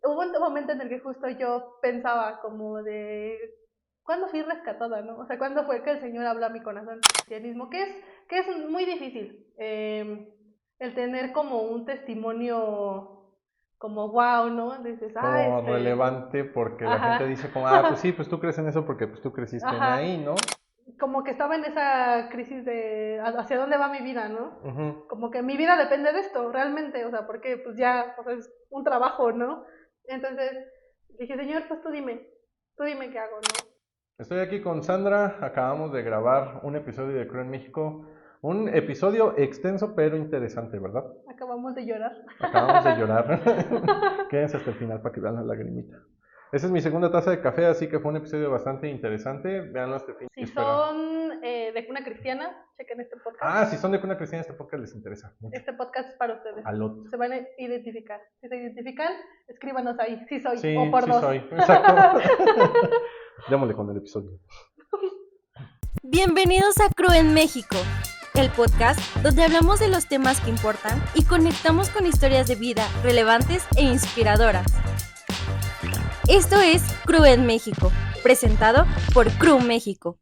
hubo un momento en el que justo yo pensaba como de, ¿cuándo fui rescatada, no? O sea, ¿cuándo fue que el Señor habló a mi corazón? Cristianismo, que es muy difícil, el tener como un testimonio como wow, ¿no? Dices, Como relevante porque la gente ajá, dice como, ah, pues sí, pues tú crees en eso porque pues tú creciste en ajá, ahí, ¿no? como que estaba en esa crisis de hacia dónde va mi vida, ¿no? Ujú. Como que mi vida depende de esto, realmente, o sea, porque pues ya, o sea, es un trabajo, ¿no? Entonces dije, Señor, pues tú dime qué hago, ¿no? Estoy aquí con Sandra, acabamos de grabar un episodio de Creo en México, un episodio extenso pero interesante, ¿verdad? Acabamos de llorar. Acabamos de llorar. Quédense hasta el final para que vean la lagrimita. Esa es mi segunda taza de café, así que fue un episodio bastante interesante. Veanlo este fin y Si espera. son de cuna cristiana, chequen este podcast. Ah, si son de cuna cristiana, este podcast les interesa mucho. Este podcast es para ustedes. Alot. Se van a identificar. Si se identifican, escríbanos ahí, sí soy, o Sí, por sí dos. soy, exacto. Démosle con el episodio. Bienvenidos a Cru en México, el podcast donde hablamos de los temas que importan y conectamos con historias de vida relevantes e inspiradoras. Esto es Cru en México, presentado por Cru México.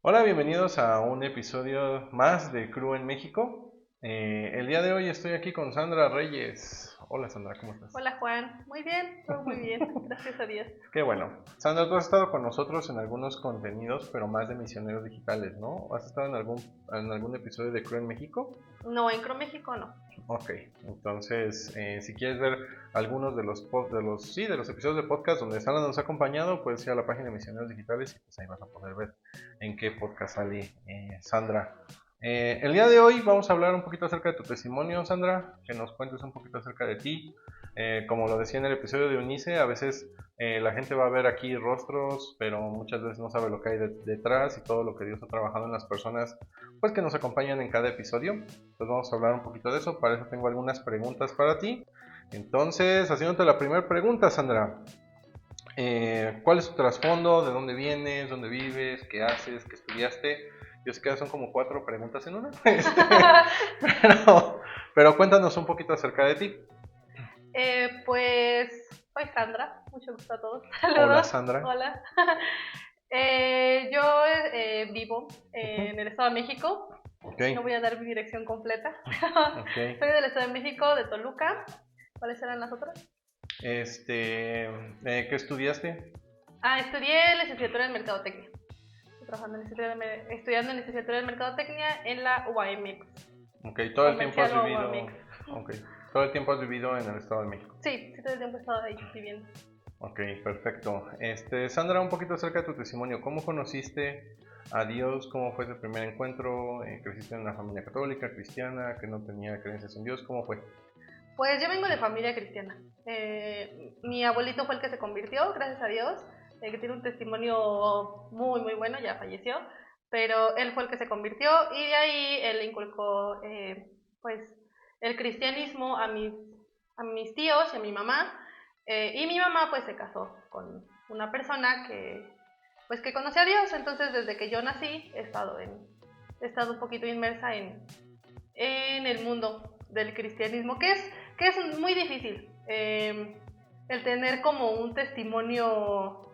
Hola, bienvenidos a un episodio más de Crew en México. El día de hoy estoy aquí con Sandra Reyes. Hola Sandra, ¿cómo estás? Hola Juan, muy bien, todo muy bien, gracias a Dios. Qué bueno. Sandra, tú has estado con nosotros en algunos contenidos, pero más de misioneros digitales, ¿no? ¿Has estado en algún episodio de Crew en México? No, en Cro México no. Ok, entonces si quieres ver algunos de de los episodios de podcast donde Sandra nos ha acompañado, puedes ir a la página de Misioneros Digitales y pues ahí vas a poder ver en qué podcast sale Sandra. El día de hoy vamos a hablar un poquito acerca de tu testimonio, Sandra, que nos cuentes un poquito acerca de ti. Como lo decía en el episodio de Unice, a veces la gente va a ver aquí rostros, pero muchas veces no sabe lo que hay detrás y todo lo que Dios ha trabajado en las personas pues que nos acompañan en cada episodio. Entonces vamos a hablar un poquito de eso. Para eso tengo algunas preguntas para ti. Entonces, haciéndote la primera pregunta, Sandra. ¿Cuál es tu trasfondo? ¿De dónde vienes? ¿Dónde vives? ¿Qué haces? ¿Qué estudiaste? Yo sé que son como 4 preguntas en una. Pero cuéntanos un poquito acerca de ti. Pues soy Sandra, mucho gusto a todos. Hola, Saludos. Sandra. Hola. Yo vivo en el Estado de México. Okay. No voy a dar mi dirección completa. Okay. Soy del Estado de México, de Toluca. ¿Cuáles eran las otras? ¿Qué estudiaste? Estudié licenciatura en Mercadotecnia. Estoy trabajando estudiando licenciatura en Mercadotecnia en la UAMX. Okay, todo el tiempo has vivido. UAMX. Okay. Todo el tiempo has vivido en el Estado de México. Sí, todo el tiempo he estado ahí viviendo. Ok, perfecto. Sandra, un poquito acerca de tu testimonio. ¿Cómo conociste a Dios? ¿Cómo fue ese primer encuentro? ¿Creciste en una familia católica, cristiana, que no tenía creencias en Dios? ¿Cómo fue? Pues yo vengo de familia cristiana. Mi abuelito fue el que se convirtió, gracias a Dios, que tiene un testimonio muy, muy bueno, ya falleció, pero él fue el que se convirtió y de ahí él inculcó pues el cristianismo a mis tíos y a mi mamá. Y mi mamá pues se casó con una persona que conocía a Dios, entonces desde que yo nací he estado un poquito inmersa en el mundo del cristianismo, que es muy difícil, el tener como un testimonio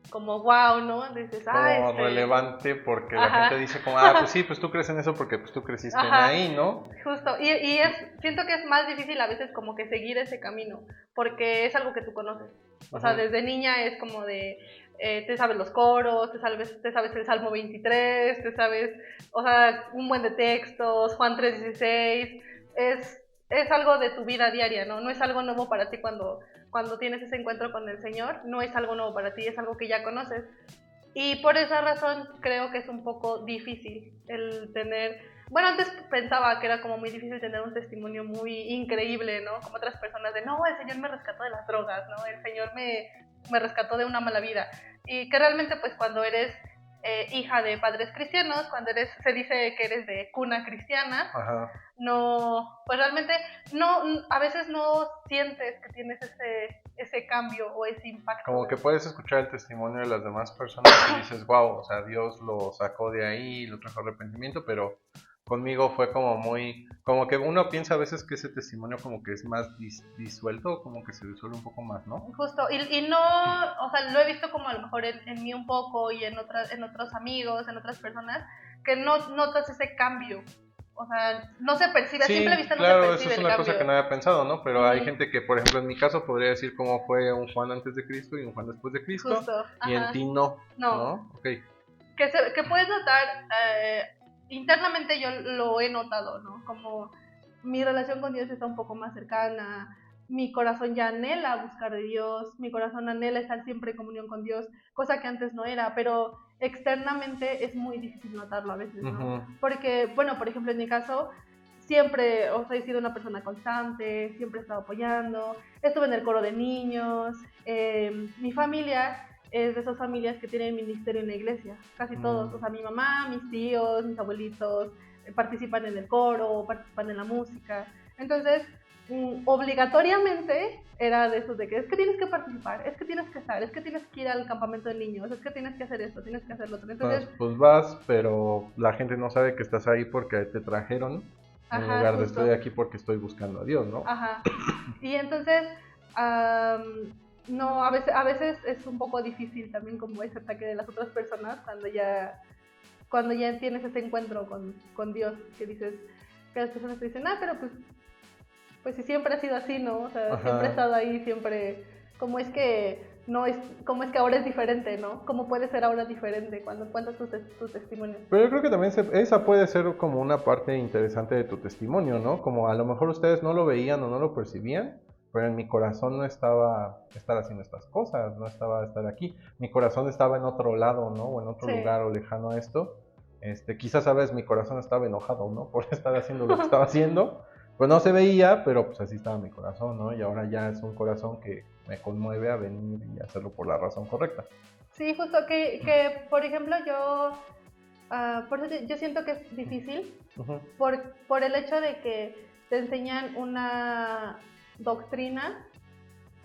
como wow, ¿no? Dices, Como relevante porque la ajá. gente dice como, ah, pues sí, pues tú crees en eso porque pues tú creciste en Ajá, ahí, ¿no? justo, siento que es más difícil a veces como que seguir ese camino, porque es algo que tú conoces, o sea, desde niña es como de, te sabes los coros, te sabes el Salmo 23, te sabes, o sea, un buen de textos, Juan 3:16, es algo de tu vida diaria, ¿no? No es algo nuevo para ti cuando tienes ese encuentro con el Señor, no es algo nuevo para ti, es algo que ya conoces. Y por esa razón creo que es un poco difícil el tener... Bueno, antes pensaba que era como muy difícil tener un testimonio muy increíble, ¿no? Como otras personas de, no, el Señor me rescató de las drogas, ¿no? El Señor me rescató de una mala vida. Y que realmente pues cuando eres hija de padres cristianos, se dice que eres de cuna cristiana, ajá, no, pues realmente no, a veces no sientes que tienes ese cambio o ese impacto. Como que puedes escuchar el testimonio de las demás personas y dices, wow, o sea, Dios lo sacó de ahí, lo trajo arrepentimiento, pero conmigo fue como que uno piensa a veces que ese testimonio como que es más disuelto, como que se disuelve un poco más, ¿no? Justo, y no, o sea, lo he visto como a lo mejor en mí un poco y en otros amigos, en otras personas, que no notas ese cambio. O sea, no se percibe, a simple vista no se percibe el cambio. Claro, eso es una cosa que no había pensado, ¿no? Pero hay gente que, por ejemplo, en mi caso podría decir cómo fue un Juan antes de Cristo y un Juan después de Cristo. Justo, y en ti no. Okay. Que puedes notar, internamente yo lo he notado, ¿no? Como mi relación con Dios está un poco más cercana, mi corazón ya anhela buscar de Dios, mi corazón anhela estar siempre en comunión con Dios, cosa que antes no era, pero externamente es muy difícil notarlo a veces, ¿no? Porque, bueno, por ejemplo, en mi caso, siempre he sido una persona constante, siempre he estado apoyando, estuve en el coro de niños, mi familia es de esas familias que tienen ministerio en la iglesia, casi todos, o sea, mi mamá, mis tíos, mis abuelitos participan en el coro, participan en la música, entonces obligatoriamente era de esos de que es que tienes que participar, es que tienes que estar, es que tienes que ir al campamento de niños, es que tienes que hacer esto, tienes que hacer lo otro. Entonces, pues vas, pero la gente no sabe que estás ahí porque te trajeron, en lugar de estoy aquí porque estoy buscando a Dios, ¿no? Ajá. Y entonces, no, a veces es un poco difícil también como ese ataque de las otras personas cuando ya tienes ese encuentro con Dios, que dices, que las personas te dicen, pero pues si siempre ha sido así, ¿no? O sea, siempre he estado ahí, siempre, ¿cómo es que ahora es diferente, ¿no? ¿Cómo puede ser ahora diferente cuando cuentas tus testimonios? Pero yo creo que también esa puede ser como una parte interesante de tu testimonio, ¿no? Como a lo mejor ustedes no lo veían o no lo percibían, pero en mi corazón no estaba estar haciendo estas cosas, no estaba estar aquí. Mi corazón estaba en otro lado, ¿no? O en otro lugar o lejano a esto. Quizás a veces mi corazón estaba enojado, ¿no? Por estar haciendo lo que estaba haciendo. Pues no se veía, pero pues así estaba mi corazón, ¿no? Y ahora ya es un corazón que me conmueve a venir y hacerlo por la razón correcta. Sí, justo que por ejemplo, por eso yo siento que es difícil, por el hecho de que te enseñan una doctrina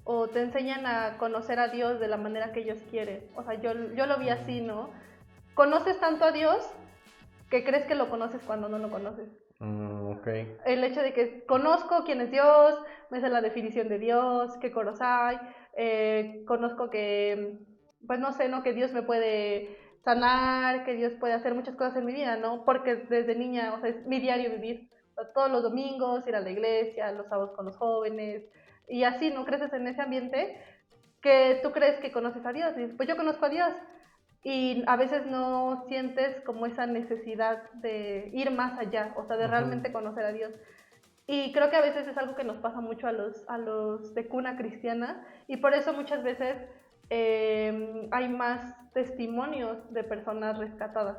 o te enseñan a conocer a Dios de la manera que ellos quieren. O sea, yo lo vi así, ¿no? Conoces tanto a Dios que crees que lo conoces cuando no lo conoces. Okay. El hecho de que conozco quién es Dios, me sé la definición de Dios, qué coros hay, conozco que, pues no sé, ¿no? Que Dios me puede sanar, que Dios puede hacer muchas cosas en mi vida, ¿no? Porque desde niña, o sea, es mi diario vivir. O sea, todos los domingos ir a la iglesia, los sábados con los jóvenes, y así, ¿no? Creces en ese ambiente que tú crees que conoces a Dios, y dices, pues yo conozco a Dios. Y a veces no sientes como esa necesidad de ir más allá, o sea, de realmente conocer a Dios. Y creo que a veces es algo que nos pasa mucho a los de cuna cristiana, y por eso muchas veces hay más testimonios de personas rescatadas,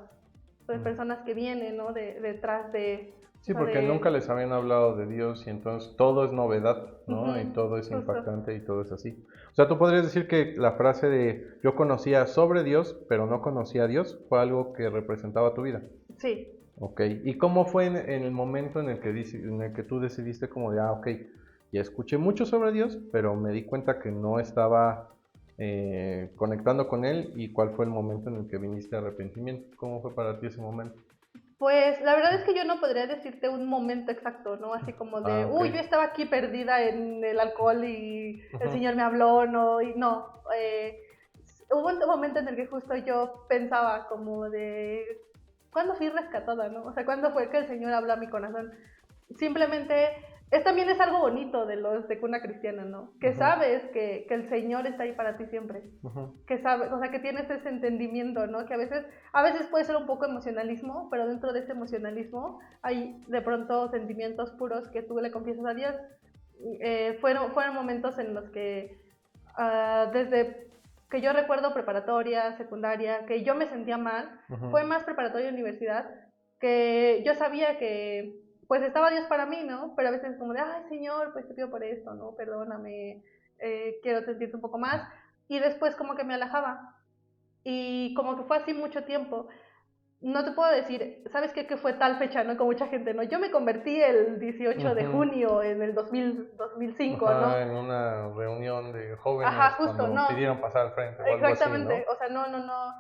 de personas que vienen, ¿no? Detrás de... Sí, porque nunca les habían hablado de Dios y entonces todo es novedad, ¿no? Y todo es impactante y todo es así. O sea, tú podrías decir que la frase de yo conocía sobre Dios, pero no conocía a Dios, fue algo que representaba tu vida. Sí. Ok, ¿y cómo fue en el momento en el que tú decidiste como de, ok, ya escuché mucho sobre Dios, pero me di cuenta que no estaba conectando con Él, y cuál fue el momento en el que viniste a arrepentimiento? ¿Cómo fue para ti ese momento? Pues la verdad es que yo no podría decirte un momento exacto, ¿no? Así como de, yo estaba aquí perdida en el alcohol y el Señor me habló, ¿no? Y no, hubo un momento en el que justo yo pensaba como de, ¿cuándo fui rescatada, no? O sea, ¿cuándo fue que el Señor habló a mi corazón? Simplemente, también es algo bonito de los de cuna cristiana, ¿no? Que sabes que el Señor está ahí para ti siempre. Que sabes, o sea, que tienes ese entendimiento, ¿no? Que a veces puede ser un poco emocionalismo, pero dentro de ese emocionalismo hay de pronto sentimientos puros que tú le confiesas a Dios. Fueron momentos en los que desde que yo recuerdo preparatoria, secundaria, que yo me sentía mal, fue más preparatoria y universidad, que yo sabía que pues estaba Dios para mí, ¿no? Pero a veces como de, ay, Señor, pues te pido por esto, ¿no? Perdóname, quiero sentirte un poco más. Y después como que me alejaba. Y como que fue así mucho tiempo. No te puedo decir, ¿sabes qué? Que fue tal fecha, ¿no? Con mucha gente, ¿no? Yo me convertí el 18 de junio en el 2005, ¿no? En una reunión de jóvenes justo, cuando pidieron pasar al frente. Exactamente, algo así, ¿no? O sea, no.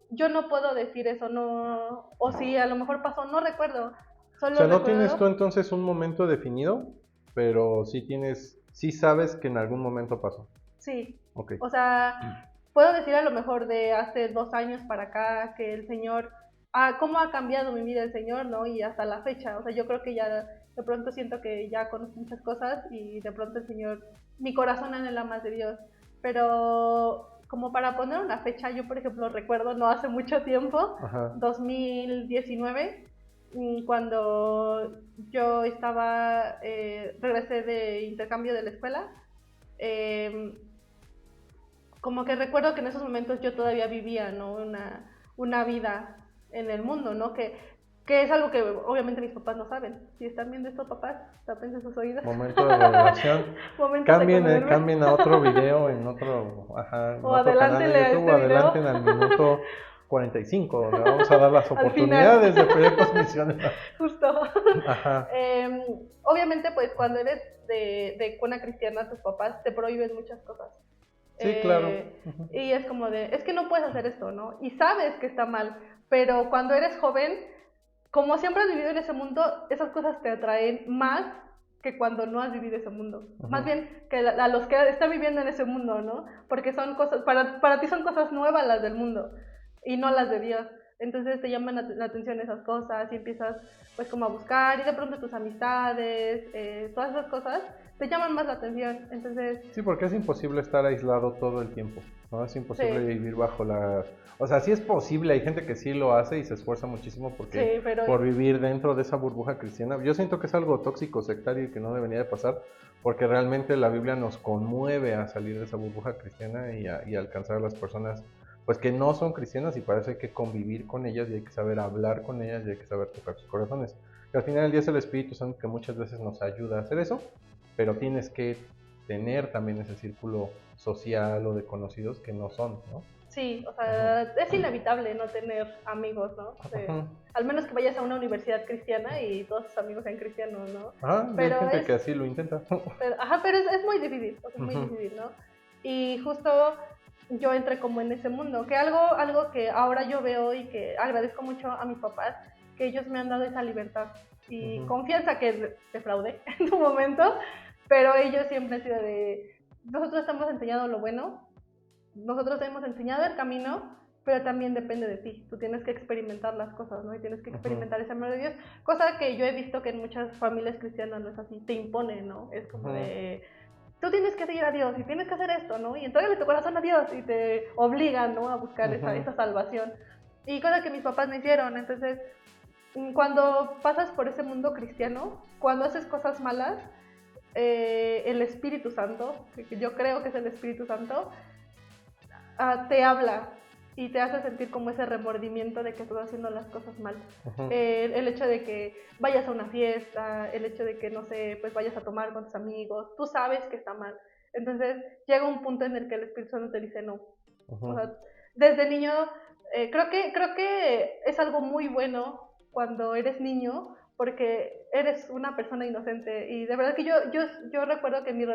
Yo no puedo decir eso, no. O si a lo mejor pasó, no recuerdo. Solo O sea, no recuerdo- tienes tú entonces un momento definido, pero sí sabes que en algún momento pasó. Sí, Ok. o sea, puedo decir a lo mejor de hace 2 años para acá que el Señor, cómo ha cambiado mi vida el Señor, ¿no? Y hasta la fecha, o sea, yo creo que ya de pronto siento que ya conozco muchas cosas y de pronto el Señor, mi corazón anhela más de Dios, pero como para poner una fecha, yo por ejemplo recuerdo no hace mucho tiempo, Ajá. 2019, cuando yo regresé de intercambio de la escuela, eh, como que recuerdo que en esos momentos yo todavía vivía, ¿no? Una vida en el mundo, ¿no? Que es algo que obviamente mis papás no saben. Si están viendo esto, papás, tapen sus oídos. Momento de revelación. Momento de conocerme. Cambien a otro video en otro, en O otro canal adelántele de a YouTube este o adelanten video. al minuto 45, donde vamos a dar las Al final. oportunidades de proyectos misioneros. Justo. Ajá. Obviamente, pues cuando eres de cuna cristiana, tus papás te prohíben muchas cosas. Sí, claro. Y es como es que no puedes hacer esto, ¿no? Y sabes que está mal, pero cuando eres joven, como siempre has vivido en ese mundo, esas cosas te atraen más que cuando no has vivido ese mundo. Más bien que a los que están viviendo en ese mundo, ¿no? Porque son cosas, para ti son cosas nuevas las del mundo y no las de Dios. Entonces te llaman la atención esas cosas y empiezas pues como a buscar y de pronto tus amistades, todas esas cosas te llaman más la atención. Entonces Sí, porque es imposible estar aislado todo el tiempo, ¿no? Es imposible vivir bajo la... O sea, sí es posible, hay gente que sí lo hace y se esfuerza muchísimo por vivir dentro de esa burbuja cristiana. Yo siento que es algo tóxico, sectario y que no debería de pasar, porque realmente la Biblia nos conmueve a salir de esa burbuja cristiana y a alcanzar a las personas pues que no son cristianas, y para eso hay que convivir con ellas y hay que saber hablar con ellas y hay que saber tocar sus corazones. Y al final del día es el Espíritu Santo que muchas veces nos ayuda a hacer eso, pero tienes que tener también ese círculo social o de conocidos que no son, ¿no? Sí, o sea, es inevitable no tener amigos, ¿no? Al menos que vayas a una universidad cristiana y todos tus amigos sean cristianos, ¿no? Pero hay gente que así lo intenta. Pero es muy difícil, o sea, es muy difícil, ¿no? Y justo yo entré como en ese mundo, que algo que ahora yo veo y que agradezco mucho a mis papás, que ellos me han dado esa libertad y confianza que defraudé en su momento, pero ellos siempre han sido nosotros te hemos enseñado lo bueno, nosotros te hemos enseñado el camino, pero también depende de ti, tú tienes que experimentar las cosas, ¿no? Y tienes que experimentar ese amor de Dios, cosa que yo he visto que en muchas familias cristianas no es así, te imponen, ¿no? Es como tú tienes que seguir a Dios y tienes que hacer esto, ¿no? Y entrégale tu corazón a Dios y te obligan, ¿no? A buscar esa salvación. Y cosa que mis papás me hicieron. Entonces, cuando pasas por ese mundo cristiano, cuando haces cosas malas, el Espíritu Santo, que yo creo que es el Espíritu Santo, te habla y te hace sentir como ese remordimiento de que estás haciendo las cosas mal. El hecho de que vayas a una fiesta, el hecho de que, no sé, pues vayas a tomar con tus amigos, tú sabes que está mal. Entonces llega un punto en el que el Espíritu Santo te dice no. O sea, desde niño, creo que es algo muy bueno cuando eres niño, porque eres una persona inocente. Y de verdad que yo recuerdo que mi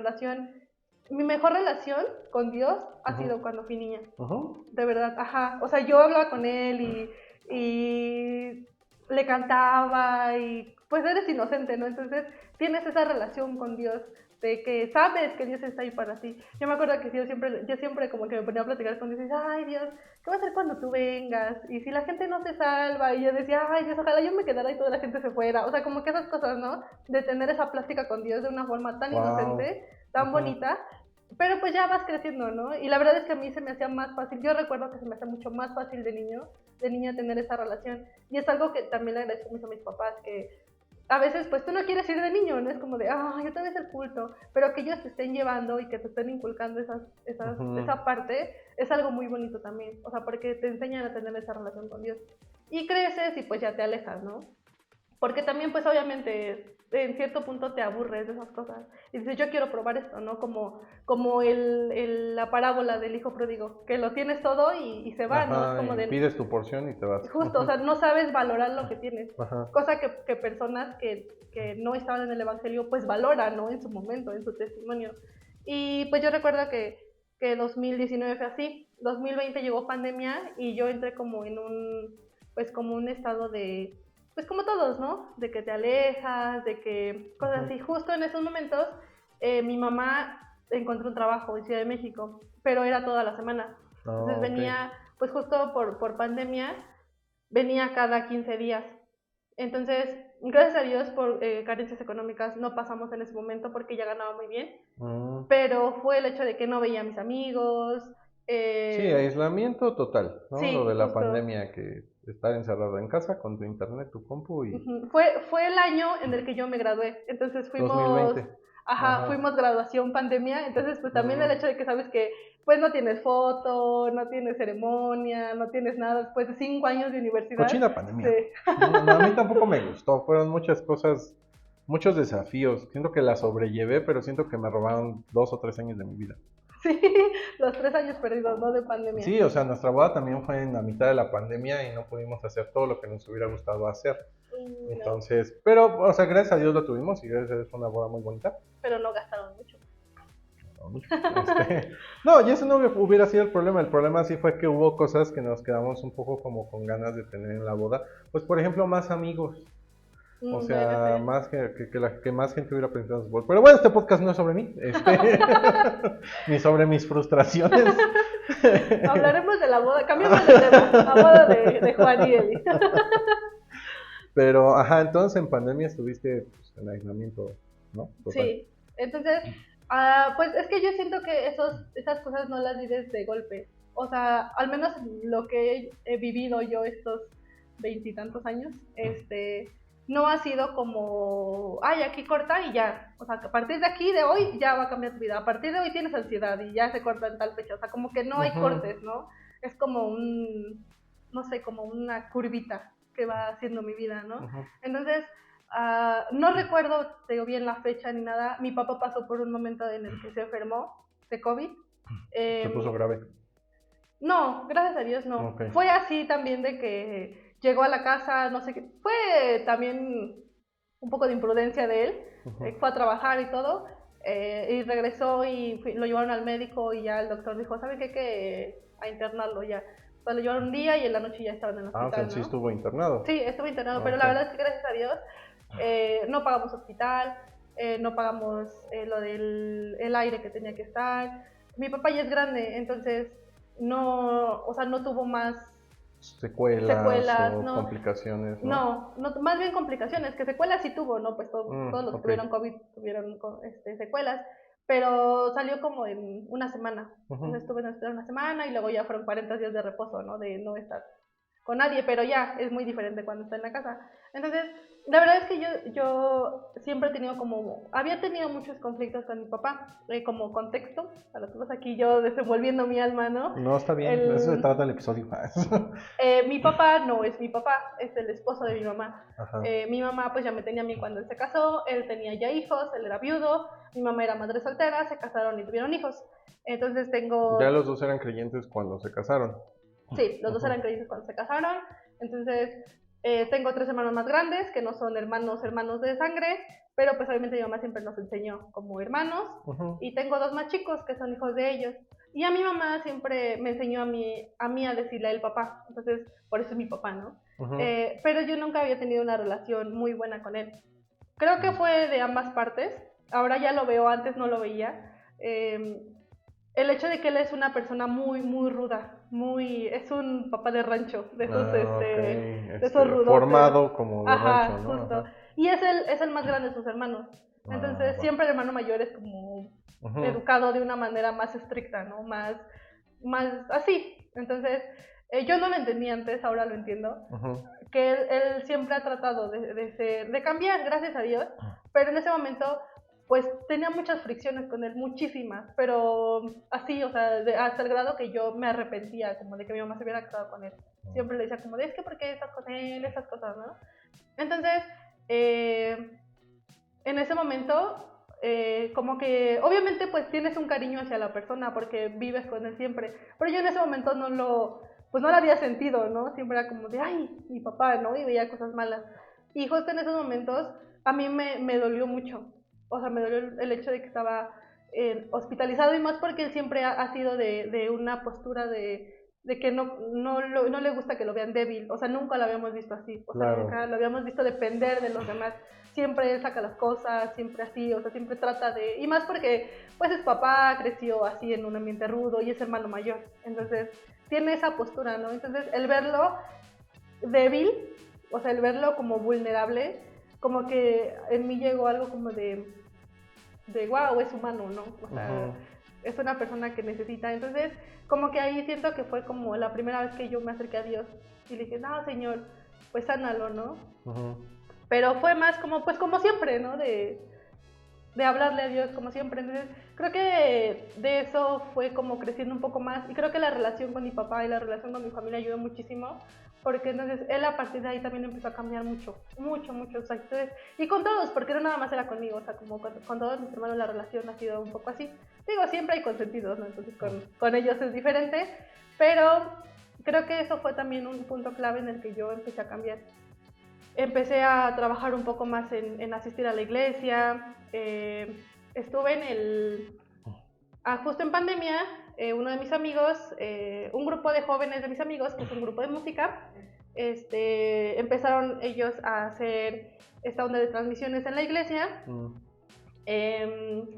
mejor relación con Dios ha sido cuando fui niña. De verdad, o sea, yo hablaba con él y le cantaba y pues eres inocente, ¿no? Entonces tienes esa relación con Dios de que sabes que Dios está ahí para ti. Yo me acuerdo que yo siempre como que me ponía a platicar con Dios y decía, ay Dios, ¿qué va a hacer cuando tú vengas? Y si la gente no se salva, y yo decía, ay Dios, ojalá yo me quedara y toda la gente se fuera. O sea, como que esas cosas, ¿no? De tener esa plática con Dios de una forma tan inocente, tan bonita, pero pues ya vas creciendo, ¿no? Y la verdad es que a mí se me hacía más fácil, yo recuerdo que se me hacía mucho más fácil de niña tener esa relación, y es algo que también le agradezco mucho a mis papás, que a veces pues tú no quieres ir de niño, no es como de, yo te ves el culto, pero que ellos te estén llevando y que te estén inculcando esa parte, es algo muy bonito también, o sea, porque te enseñan a tener esa relación con Dios, y creces y pues ya te alejas, ¿no? Porque también pues obviamente en cierto punto te aburres de esas cosas y dices yo quiero probar esto, ¿no? Como la parábola del hijo pródigo, que lo tienes todo y se va, ¿no? Es como pides tu porción y te vas. Justo, o sea, no sabes valorar lo que tienes, cosa que personas que no estaban en el evangelio pues valoran, ¿no? En su momento, en su testimonio. Y pues yo recuerdo que 2019 fue así, 2020 llegó pandemia y yo entré como en un estado de pues como todos, ¿no? De que te alejas, de que cosas así. Justo en esos momentos, mi mamá encontró un trabajo en Ciudad de México, pero era toda la semana. Entonces venía, pues justo por pandemia, venía cada 15 días. Entonces, gracias a Dios, por carencias económicas no pasamos en ese momento porque ya ganaba muy bien, pero fue el hecho de que no veía a mis amigos. Sí, aislamiento total, ¿no? Sí, Lo de la justo. pandemia, que estar encerrado en casa con tu internet, tu compu y... Fue el año en el que yo me gradué, entonces fuimos, 2020. fuimos graduación pandemia, entonces pues también el hecho de que sabes que pues no tienes foto, no tienes ceremonia, no tienes nada después de 5 años de universidad. Cochina pandemia. Sí. No, a mí tampoco me gustó, fueron muchas cosas, muchos desafíos. Siento que la sobrellevé, pero siento que me robaron 2 o 3 años de mi vida. Sí, los 3 años perdidos, ¿no? De pandemia. Sí, o sea, nuestra boda también fue en la mitad de la pandemia y no pudimos hacer todo lo que nos hubiera gustado hacer. Entonces, pero, o sea, gracias a Dios lo tuvimos y gracias a Dios fue una boda muy bonita. Pero no gastaron mucho. No, y ese no hubiera sido el problema sí fue que hubo cosas que nos quedamos un poco como con ganas de tener en la boda, pues por ejemplo más amigos, o sea, más que más gente hubiera pensado en fútbol. Pero bueno, este podcast no es sobre mí, ni sobre mis frustraciones. Hablaremos de la boda, cambiamos de tema, la boda de Juan y Eli. Pero, ajá, entonces en pandemia estuviste pues, en aislamiento, ¿no? Total. Sí, entonces, pues es que yo siento que esas cosas no las vives de golpe. O sea, al menos lo que he vivido yo estos 20 y tantos años, no ha sido como, ay, aquí corta y ya. O sea, que a partir de aquí, de hoy, ya va a cambiar tu vida. A partir de hoy tienes ansiedad y ya se corta en tal fecha. O sea, como que no hay cortes, ¿no? Es como no sé, como una curvita que va haciendo mi vida, ¿no? Entonces, no recuerdo, te digo bien la fecha ni nada. Mi papá pasó por un momento en el que se enfermó de COVID. ¿Se puso grave? No, gracias a Dios no. Okay. Fue así también de que llegó a la casa, no sé qué. Fue también un poco de imprudencia de él. Fue a trabajar y todo. Y regresó y lo llevaron al médico y ya el doctor dijo, ¿sabe qué? Que a internarlo ya. O sea, lo llevaron un día y en la noche ya estaban en el hospital. O sea, ¿no? sí estuvo internado. Sí, estuvo internado, pero la verdad es que gracias a Dios no pagamos hospital, no pagamos lo del aire que tenía que estar. Mi papá ya es grande, entonces no tuvo más secuelas o complicaciones, ¿no? No, más bien complicaciones, que secuelas sí tuvo, ¿no? Pues todos los que tuvieron COVID tuvieron secuelas, pero salió como en una semana. Entonces estuve en hospital una semana y luego ya fueron 40 días de reposo, ¿no? De no estar con nadie, pero ya es muy diferente cuando está en la casa. Entonces, la verdad es que yo siempre había tenido muchos conflictos con mi papá, como contexto, a lo que pasa aquí yo desenvolviendo mi alma, ¿no? No, está bien, eso se trata el episodio. Mi papá no es mi papá, es el esposo de mi mamá. Mi mamá pues ya me tenía a mí cuando él se casó, él tenía ya hijos, él era viudo, mi mamá era madre soltera, se casaron y tuvieron hijos. Entonces Ya los dos eran creyentes cuando se casaron. Sí, los dos eran creyentes cuando se casaron. Entonces, tengo 3 hermanos más grandes, que no son hermanos de sangre, pero pues obviamente mi mamá siempre nos enseñó como hermanos. Y tengo 2 más chicos, que son hijos de ellos. Y a mi mamá siempre me enseñó a mí a decirle a él papá. Entonces, por eso es mi papá, ¿no? Pero yo nunca había tenido una relación muy buena con él. Creo que fue de ambas partes. Ahora ya lo veo, antes no lo veía. El hecho de que él es una persona muy, muy ruda, es un papá de rancho, de esos, de esos rudos. Formado como de rancho, ¿no? Justo. Y es el más grande de sus hermanos. Entonces, siempre el hermano mayor es como educado de una manera más estricta, ¿no? Más así. Entonces, yo no lo entendía antes, ahora lo entiendo. Que él siempre ha tratado de cambiar, gracias a Dios, pero en ese momento pues tenía muchas fricciones con él, muchísimas, pero así, o sea, hasta el grado que yo me arrepentía, como de que mi mamá se hubiera casado con él. Siempre le decía como, es que ¿por qué estás con él? Esas cosas, ¿no? Entonces, en ese momento, como que, obviamente, pues tienes un cariño hacia la persona porque vives con él siempre, pero yo en ese momento no lo había sentido, ¿no? Siempre era como de, ay, mi papá, ¿no? Y veía cosas malas. Y justo en esos momentos, a mí me dolió mucho. O sea, me dolió el hecho de que estaba hospitalizado y más porque él siempre ha sido de una postura de de que no le gusta que lo vean débil, o sea, nunca lo habíamos visto así, o sea, nunca lo habíamos visto depender de los demás, siempre él saca las cosas, siempre así, o sea, siempre trata de, y más porque, pues es papá, creció así en un ambiente rudo y es hermano mayor, entonces tiene esa postura, ¿no? Entonces el verlo débil, o sea, el verlo como vulnerable, como que en mí llegó algo como de wow, es humano, ¿no? O sea, es una persona que necesita. Entonces, como que ahí siento que fue como la primera vez que yo me acerqué a Dios y le dije, no, Señor, pues sánalo, ¿no? Pero fue más como, pues como siempre, ¿no? De hablarle a Dios como siempre. Entonces, creo que de eso fue como creciendo un poco más. Y creo que la relación con mi papá y la relación con mi familia ayudó muchísimo. Porque entonces él a partir de ahí también empezó a cambiar mucho. O sea, entonces, y con todos, porque no nada más era conmigo. O sea, como con todos mis hermanos la relación ha sido un poco así. Digo, siempre hay consentidos, ¿no? Entonces con ellos es diferente. Pero creo que eso fue también un punto clave en el que yo empecé a cambiar. Empecé a trabajar un poco más en asistir a la iglesia. Estuve justo en pandemia, uno de mis amigos, un grupo de jóvenes de mis amigos, que es un grupo de música, empezaron ellos a hacer esta onda de transmisiones en la iglesia.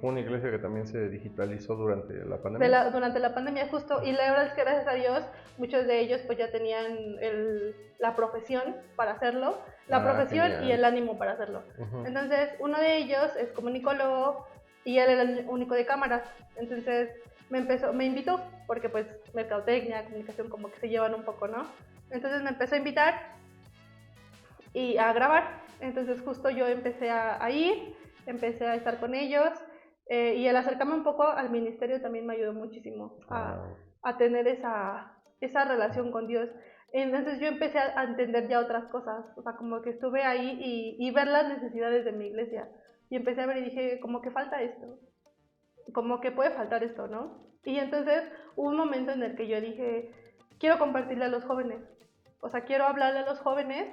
Una iglesia que también se digitalizó durante la pandemia. Durante la pandemia, justo, y la verdad es que gracias a Dios, muchos de ellos pues ya tenían la profesión para hacerlo, genial. Y el ánimo para hacerlo. Entonces, uno de ellos es comunicólogo y él era el único de cámaras. Entonces, me invitó, porque pues mercadotecnia, comunicación como que se llevan un poco, ¿no? Entonces me empezó a invitar y a grabar. Entonces justo yo empecé a ir, empecé a estar con ellos y el acercarme un poco al ministerio también me ayudó muchísimo a tener esa relación con Dios. Entonces yo empecé a entender ya otras cosas, o sea, como que estuve ahí y ver las necesidades de mi iglesia. Y empecé a ver y dije, como que falta esto, como que puede faltar esto, ¿no? Y entonces hubo un momento en el que yo dije, quiero compartirle a los jóvenes, o sea, quiero hablarle a los jóvenes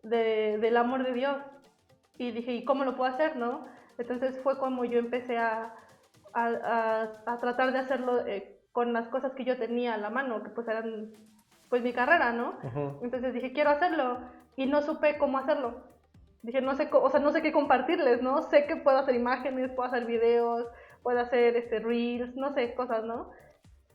del amor de Dios. Y dije, ¿y cómo lo puedo hacer, no? Entonces fue como yo empecé a tratar de hacerlo con las cosas que yo tenía a la mano, que pues eran pues mi carrera, ¿no? Entonces dije, quiero hacerlo, y no supe cómo hacerlo. Dije, no sé qué compartirles, ¿no? Sé que puedo hacer imágenes, puedo hacer videos, puedo hacer reels, no sé, cosas, ¿no?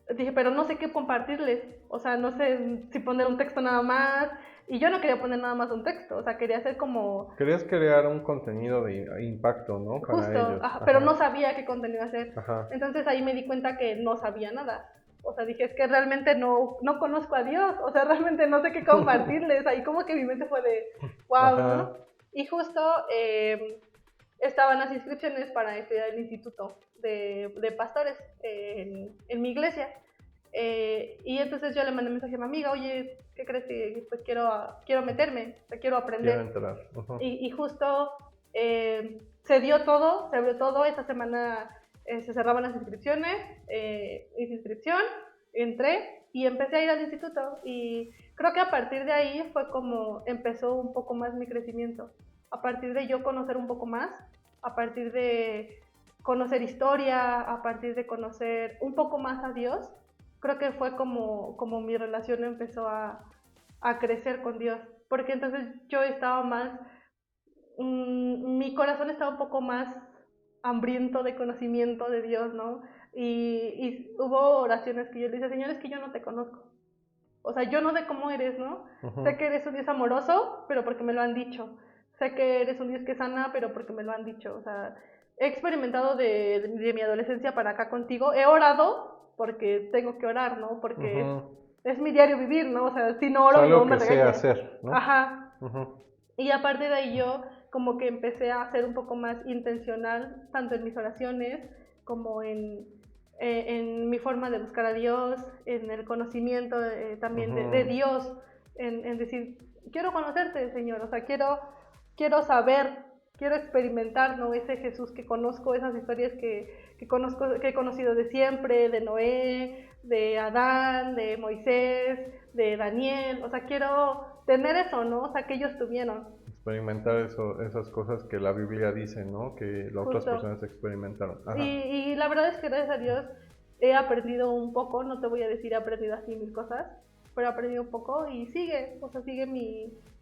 Dije, pero no sé qué compartirles, o sea, no sé si poner un texto nada más, y yo no quería poner nada más un texto, o sea, quería hacer como... Querías crear un contenido de impacto, ¿no? Para justo, ellos. Pero no sabía qué contenido hacer, entonces ahí me di cuenta que no sabía nada. O sea, dije, es que realmente no conozco a Dios, o sea, realmente no sé qué compartirles, ahí como que mi mente fue de, wow, ¿no? Y justo estaban las inscripciones para estudiar el instituto de pastores en mi iglesia, y entonces yo le mandé un mensaje a mi amiga, oye, ¿qué crees que pues quiero meterme, quiero aprender? Quiero entrar. Y justo se dio todo, se abrió todo, esta semana se cerraban las inscripciones, hice inscripción, entré y empecé a ir al instituto, y creo que a partir de ahí fue como empezó un poco más mi crecimiento, a partir de yo conocer un poco más, a partir de conocer historia, a partir de conocer un poco más a Dios, creo que fue como mi relación empezó a crecer con Dios, porque entonces yo estaba más, mi corazón estaba un poco más hambriento de conocimiento de Dios, ¿no? Y hubo oraciones que yo le dije, Señor, es que yo no te conozco. O sea, yo no sé cómo eres, ¿no? Sé que eres un Dios amoroso, pero porque me lo han dicho. Sé que eres un Dios que sana, pero porque me lo han dicho. O sea, he experimentado de mi adolescencia para acá contigo. He orado porque tengo que orar, ¿no? Porque es mi diario vivir, ¿no? O sea, si no oro, no me regaño. Algo que sé hacer, ¿no? Y a partir de ahí yo como que empecé a ser un poco más intencional, tanto en mis oraciones como en mi forma de buscar a Dios, en el conocimiento también de Dios, en decir, quiero conocerte, Señor, o sea, quiero saber, quiero experimentar, ¿no? Ese Jesús que conozco, esas historias que conozco, que he conocido de siempre, de Noé, de Adán, de Moisés, de Daniel, o sea, quiero tener eso, ¿no? O sea, que ellos tuvieron. Experimentar esas cosas que la Biblia dice, ¿no? Que las otras personas experimentaron. Y la verdad es que gracias a Dios he aprendido un poco, no te voy a decir he aprendido así 1000 cosas, pero he aprendido un poco y sigue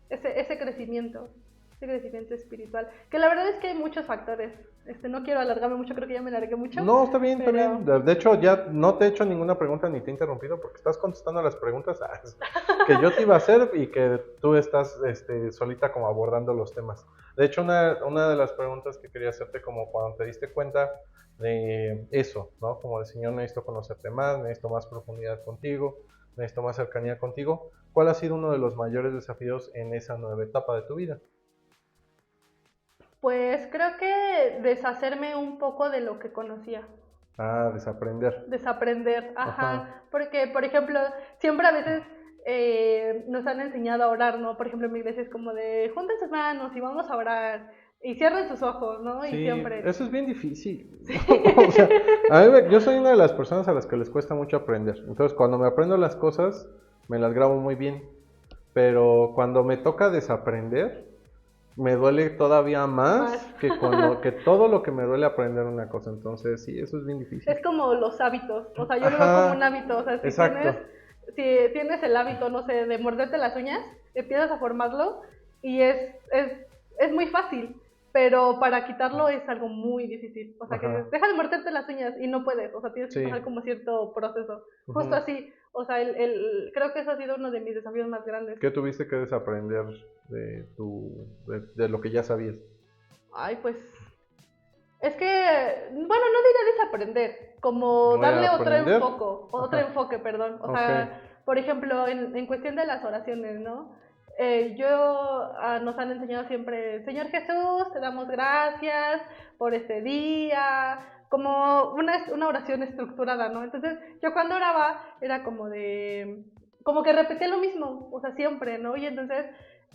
ese crecimiento espiritual, que la verdad es que hay muchos factores. No quiero alargarme mucho, creo que ya me alargué mucho. No, está bien, pero... está bien. De hecho, ya no te he hecho ninguna pregunta ni te he interrumpido porque estás contestando las preguntas que yo te iba a hacer y que tú estás solita como abordando los temas. De hecho, una de las preguntas que quería hacerte, como cuando te diste cuenta de eso, ¿no? Como de Señor, necesito conocerte más, necesito más profundidad contigo, necesito más cercanía contigo. ¿Cuál ha sido uno de los mayores desafíos en esa nueva etapa de tu vida? Pues creo que deshacerme un poco de lo que conocía. Desaprender. Desaprender, ajá. Porque, por ejemplo, siempre a veces nos han enseñado a orar, ¿no? Por ejemplo, en mi iglesia es como de, junten sus manos y vamos a orar. Y cierren sus ojos, ¿no? Sí, y siempre... eso es bien difícil. Sí. O sea, yo soy una de las personas a las que les cuesta mucho aprender. Entonces, cuando me aprendo las cosas, me las grabo muy bien. Pero cuando me toca desaprender, me duele todavía más que todo lo que me duele aprender una cosa. Entonces, sí, eso es bien difícil. Es como los hábitos. O sea, yo lo veo como un hábito. O sea, si tienes el hábito, no sé, de morderte las uñas, empiezas a formarlo y es muy fácil. Pero para quitarlo es algo muy difícil. O sea, que deja de morderte las uñas y no puedes. O sea, tienes que pasar como cierto proceso. Justo así. O sea, creo que eso ha sido uno de mis desafíos más grandes. ¿Qué tuviste que desaprender de lo que ya sabías? Ay, pues... Es que, bueno, no diría desaprender, como darle otro enfoque, perdón. O sea, por ejemplo, en cuestión de las oraciones, ¿no? Nos han enseñado siempre, Señor Jesús, te damos gracias por este día, como una oración estructurada, ¿no? Entonces, yo cuando oraba era como que repetía lo mismo, o sea, siempre, ¿no? Y entonces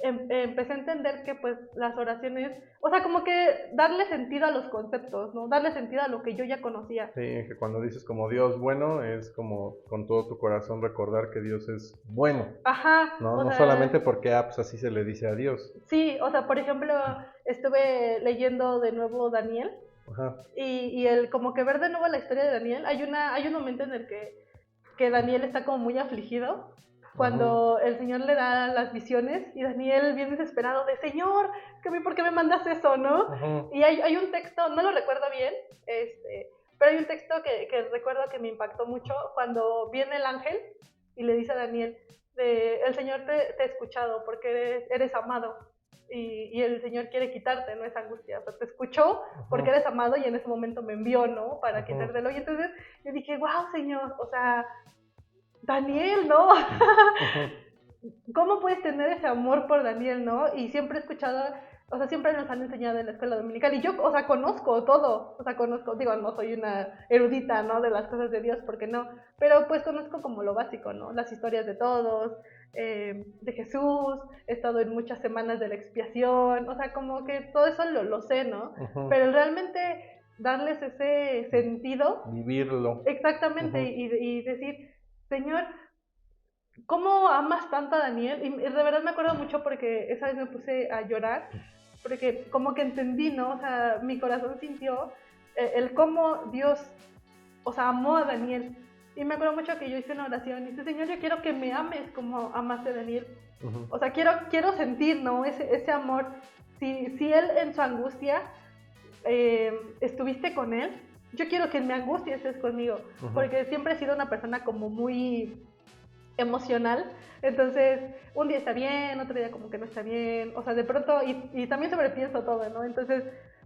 empecé a entender que pues las oraciones, o sea, como que darle sentido a los conceptos, ¿no? Darle sentido a lo que yo ya conocía. Sí, que cuando dices como Dios bueno, es como con todo tu corazón recordar que Dios es bueno. Ajá. No solamente porque pues así se le dice a Dios. Sí, o sea, por ejemplo, estuve leyendo de nuevo Daniel. Ajá. Y como que ver de nuevo la historia de Daniel, hay un momento en el que Daniel está como muy afligido, cuando el Señor le da las visiones y Daniel bien desesperado de, Señor, ¿por qué me mandas eso, no? Y hay un texto, no lo recuerdo bien, pero hay un texto que recuerdo que me impactó mucho, cuando viene el ángel y le dice a Daniel, el Señor te ha escuchado porque eres amado. Y el Señor quiere quitarte, ¿no? Esa angustia. O sea, te escuchó porque eres amado y en ese momento me envió, ¿no? Para quitártelo. Y entonces yo dije, wow, Señor, o sea, Daniel, ¿no? ¿Cómo puedes tener ese amor por Daniel, no? Y siempre he escuchado, o sea, siempre nos han enseñado en la escuela dominical. Y yo, o sea, conozco todo. O sea, digo, no soy una erudita, ¿no? De las cosas de Dios, porque no. Pero pues conozco como lo básico, ¿no? Las historias de todos, de Jesús. He estado en muchas semanas de la expiación. O sea, como que todo eso lo sé, ¿no? Pero realmente darles ese sentido. Vivirlo. Exactamente, y decir, Señor, ¿cómo amas tanto a Daniel? Y de verdad me acuerdo mucho porque esa vez me puse a llorar, porque como que entendí, ¿no? O sea, mi corazón sintió el cómo Dios, o sea, amó a Daniel. Y me acuerdo mucho que yo hice una oración y dije, Señor, yo quiero que me ames como amaste a Daniel. O sea, quiero sentir, ¿no? Ese amor. Si él en su angustia estuviste con él, yo quiero que en mi angustia estés conmigo, porque siempre he sido una persona como muy emocional, entonces un día está bien, otro día como que no está bien, o sea, de pronto, y también sobrepienso todo, ¿no? Entonces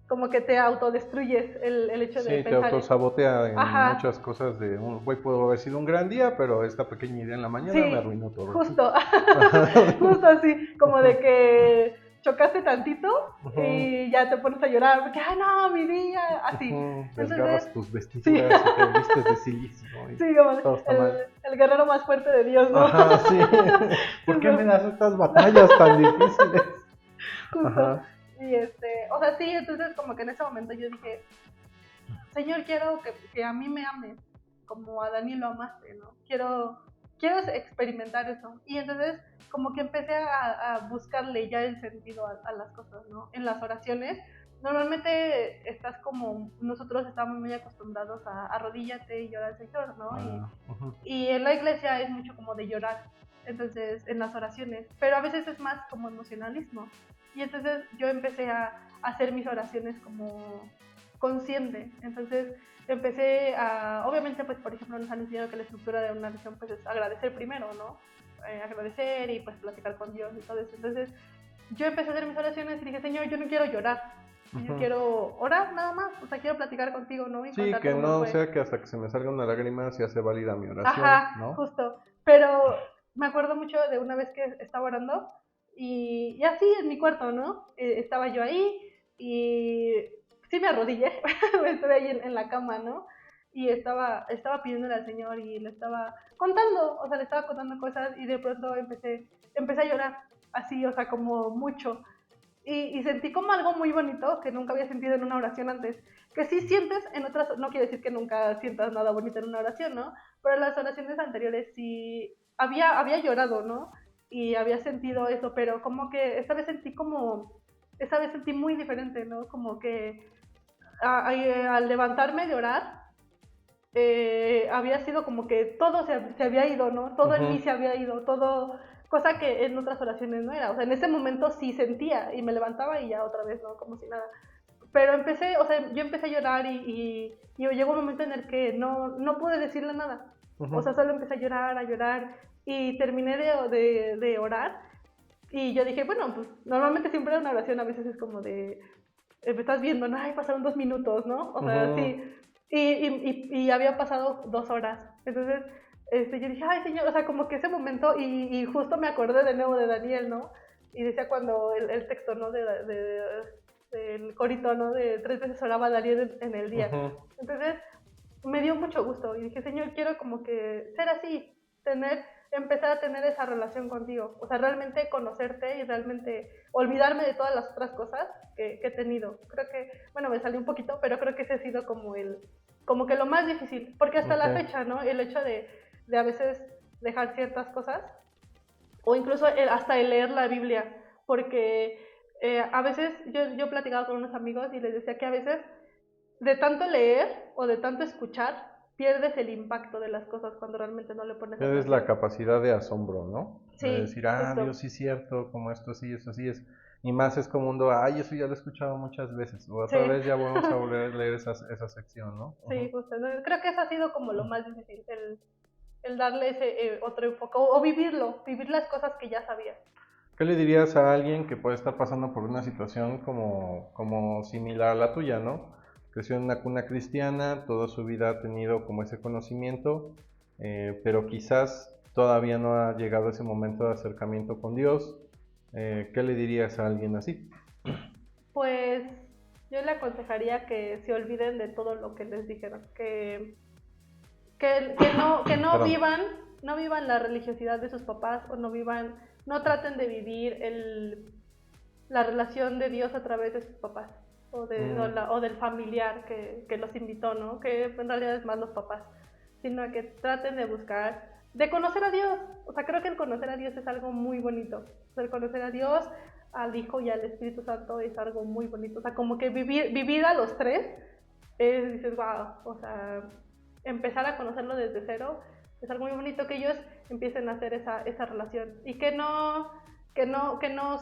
como que te autodestruyes el hecho de pensar. Sí, te autosabotea en muchas cosas de, hoy pudo haber sido un gran día, pero esta pequeña idea en la mañana me arruinó todo. Justo así, como de que chocaste tantito y ya te pones a llorar porque, no, mi día, así. Desgarras tus vestiduras y te vistes de silicio. Sí, como el guerrero más fuerte de Dios, ¿no? Ajá, sí. ¿Por qué me das estas batallas tan difíciles? Justo. Y o sea, sí, entonces como que en ese momento yo dije, Señor, quiero que a mí me ames como a Daniel lo amaste, ¿no? Quiero experimentar eso. Y entonces como que empecé a buscarle ya el sentido a las cosas, ¿no? En las oraciones, normalmente estás como, nosotros estamos muy acostumbrados a arrodíllate y llorar al Señor, ¿no? Y en la iglesia es mucho como de llorar, entonces en las oraciones, pero a veces es más como emocionalismo. Y entonces yo empecé a hacer mis oraciones como consciente, entonces empecé a, obviamente pues por ejemplo nos han enseñado que la estructura de una oración pues es agradecer primero, ¿no? Agradecer y pues platicar con Dios y todo eso. Entonces yo empecé a hacer mis oraciones y dije, Señor, yo no quiero llorar, yo quiero orar nada más, o sea, quiero platicar contigo, ¿no? Y sí, que no sea que hasta que se me salga una lágrima se hace válida mi oración, ajá, ¿no? Justo, pero me acuerdo mucho de una vez que estaba orando y así en mi cuarto, ¿no? Estaba yo ahí y sí me arrodillé, estuve ahí en la cama, ¿no? Y estaba pidiéndole al Señor y le estaba contando, o sea, le estaba contando cosas y de pronto empecé a llorar, así, o sea, como mucho. Y sentí como algo muy bonito que nunca había sentido en una oración antes. Que sí sientes en otras, no quiere decir que nunca sientas nada bonito en una oración, ¿no? Pero en las oraciones anteriores sí había llorado, ¿no? Y había sentido eso, pero como que esta vez sentí muy diferente, ¿no? Como que al levantarme de orar, había sido como que todo se había ido, ¿no? Todo en mí se había ido, todo, cosa que en otras oraciones no era. O sea, en ese momento sí sentía y me levantaba y ya otra vez, ¿no? Como si nada. Pero yo empecé a llorar y llegó un momento en el que no pude decirle nada. O sea, solo empecé a llorar y terminé de orar y yo dije, bueno, pues normalmente siempre una oración a veces es como de, me estás viendo, ¿no? Ay, pasaron 2 minutos, ¿no? O sea, sí. Y había pasado 2 horas. Entonces, yo dije, ay, Señor, o sea, como que ese momento, y justo me acordé de nuevo de Daniel, ¿no? Y decía cuando el texto, ¿no? Del corito, ¿no? De 3 veces oraba Daniel en el día. Entonces, me dio mucho gusto y dije, Señor, quiero como que ser así, empezar a tener esa relación contigo, o sea, realmente conocerte y realmente olvidarme de todas las otras cosas que he tenido. Creo que, bueno, me salió un poquito, pero creo que ese ha sido como que lo más difícil, porque hasta la fecha, ¿no? El hecho de a veces dejar ciertas cosas, o incluso hasta el leer la Biblia, porque a veces yo platicaba con unos amigos y les decía que a veces de tanto leer o de tanto escuchar, pierdes el impacto de las cosas cuando realmente no le pones atención. Es la capacidad de asombro, ¿no? Sí, de decir, justo. Dios sí es cierto, como esto sí es. Y más es como eso ya lo he escuchado muchas veces. O otra vez ya vamos a volver a leer esa sección, ¿no? Sí, justo. Creo que eso ha sido como lo más difícil, el darle ese otro enfoque, o vivir las cosas que ya sabías. ¿Qué le dirías a alguien que puede estar pasando por una situación como similar a la tuya, ¿no? Creció en una cuna cristiana, toda su vida ha tenido como ese conocimiento, pero quizás todavía no ha llegado ese momento de acercamiento con Dios. ¿Qué le dirías a alguien así? Pues yo le aconsejaría que se olviden de todo lo que les dijeron, que no vivan la religiosidad de sus papás, o no traten de vivir la relación de Dios a través de sus papás o del familiar que los invitó, ¿no? Que en realidad es más los papás, sino que traten de buscar, de conocer a Dios. O sea, creo que el conocer a Dios es algo muy bonito. O sea, el conocer a Dios, al Hijo y al Espíritu Santo es algo muy bonito. O sea, como que vivir a los tres, dices, wow, o sea, empezar a conocerlo desde cero es algo muy bonito, que ellos empiecen a hacer esa relación y que no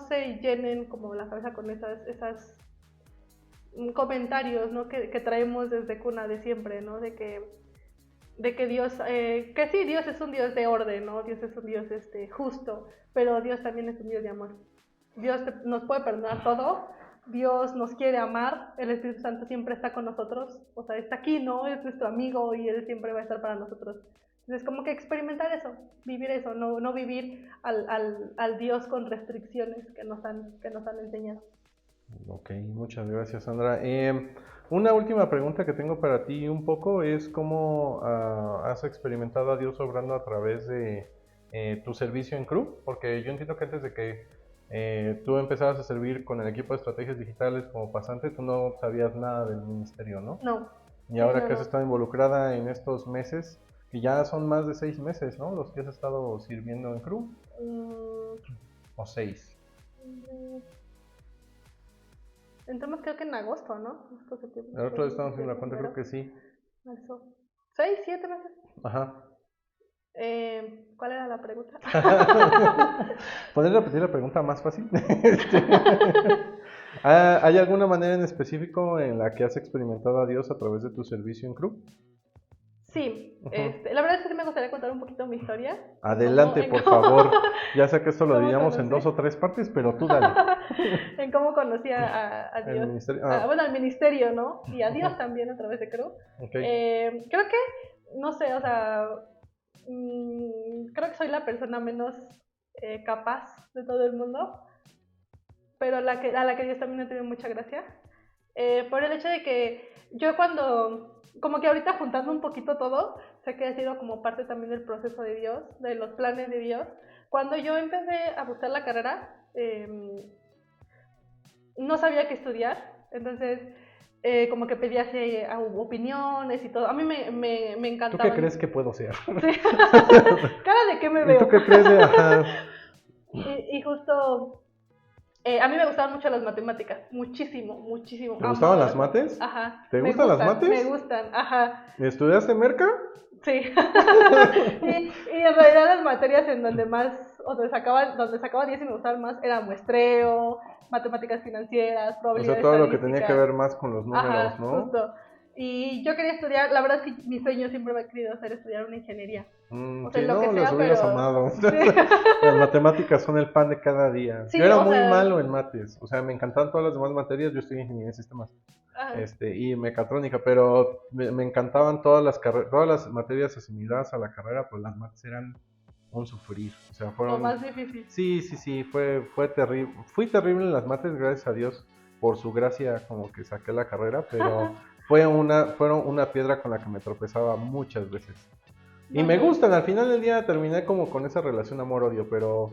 se llenen como la cabeza con esas comentarios, ¿no? que traemos desde cuna de siempre, ¿no? De que Dios, que sí, Dios es un Dios de orden, ¿no? Dios es un Dios justo, pero Dios también es un Dios de amor. Dios nos puede perdonar todo, Dios nos quiere amar, el Espíritu Santo siempre está con nosotros, o sea, está aquí, ¿no? Es nuestro amigo y Él siempre va a estar para nosotros. Entonces, como que experimentar eso, vivir eso, no vivir al Dios con restricciones que nos han enseñado. Ok, muchas gracias, Sandra. Una última pregunta que tengo para ti un poco es cómo has experimentado a Dios obrando a través de tu servicio en CRU, porque yo entiendo que antes de que tú empezabas a servir con el equipo de estrategias digitales como pasante, tú no sabías nada del ministerio, ¿no? No. Y ahora que has estado involucrada en estos meses, que ya son más de 6 meses, ¿no? Los que has estado sirviendo en CRU. ¿O 6? Entramos creo que en agosto, ¿no? Agosto, septiembre, El otro día estábamos haciendo la cuenta, creo que sí. Marzo. 6, 7 meses. Ajá. ¿Cuál era la pregunta? ¿Podrías repetir la pregunta más fácil? ¿Hay alguna manera en específico en la que has experimentado a Dios a través de tu servicio en CRU? Sí, Ujú. la verdad es que sí me gustaría contar un poquito mi historia. Adelante, por favor. Ya sé que esto lo ¿Cómo dividamos en conocí? 2 o 3 partes, pero tú dale. En cómo conocí a El Dios. ministerio. Bueno, al ministerio, ¿no? Y a Dios también a través de CRU. Ok. Creo que, no sé, o sea, creo que soy la persona menos capaz de todo el mundo, pero a la que Dios también ha tenido mucha gracia, por el hecho de que yo como que ahorita juntando un poquito todo, sé que ha sido como parte también del proceso de Dios, de los planes de Dios. Cuando yo empecé a buscar la carrera, no sabía qué estudiar, entonces como que pedía así, opiniones y todo. A mí me ¿Tú encantaba. qué crees que puedo ser? Sí. ¿Cara de qué me ¿Y veo? tú qué crees de...? Ajá. Y justo, a mí me gustaban mucho las matemáticas, muchísimo, muchísimo. ¿Te gustaban las mates? Ajá. ¿Te gustan las mates? Me gustan, ajá. ¿Estudiaste merca? Sí. y en realidad las materias en donde más, o donde sacaba 10 y me gustaban más, era muestreo, matemáticas financieras, O probabilidad sea, todo lo que tenía estadística. que ver más con los números, Ajá, ¿no? justo. Y yo quería estudiar, la verdad es que mi sueño siempre me ha querido hacer estudiar una ingeniería. O sea, Sí, lo no, que sea, las hubieras pero... amado. Sí. Las matemáticas son el pan de cada día. Sí, Yo era o muy sea- malo en mates, o sea, me encantaban todas las demás materias, yo estoy en ingeniería de sistemas Ajá. y mecatrónica, pero me encantaban todas las materias asimiladas a la carrera, pues las mates eran un sufrir, o sea, Lo fueron... más difícil. Sí, fue terrible, fui terrible en las mates, gracias a Dios, por su gracia como que saqué la carrera, pero fueron una piedra con la que me tropezaba muchas veces. Y me gustan, al final del día terminé como con esa relación amor-odio, pero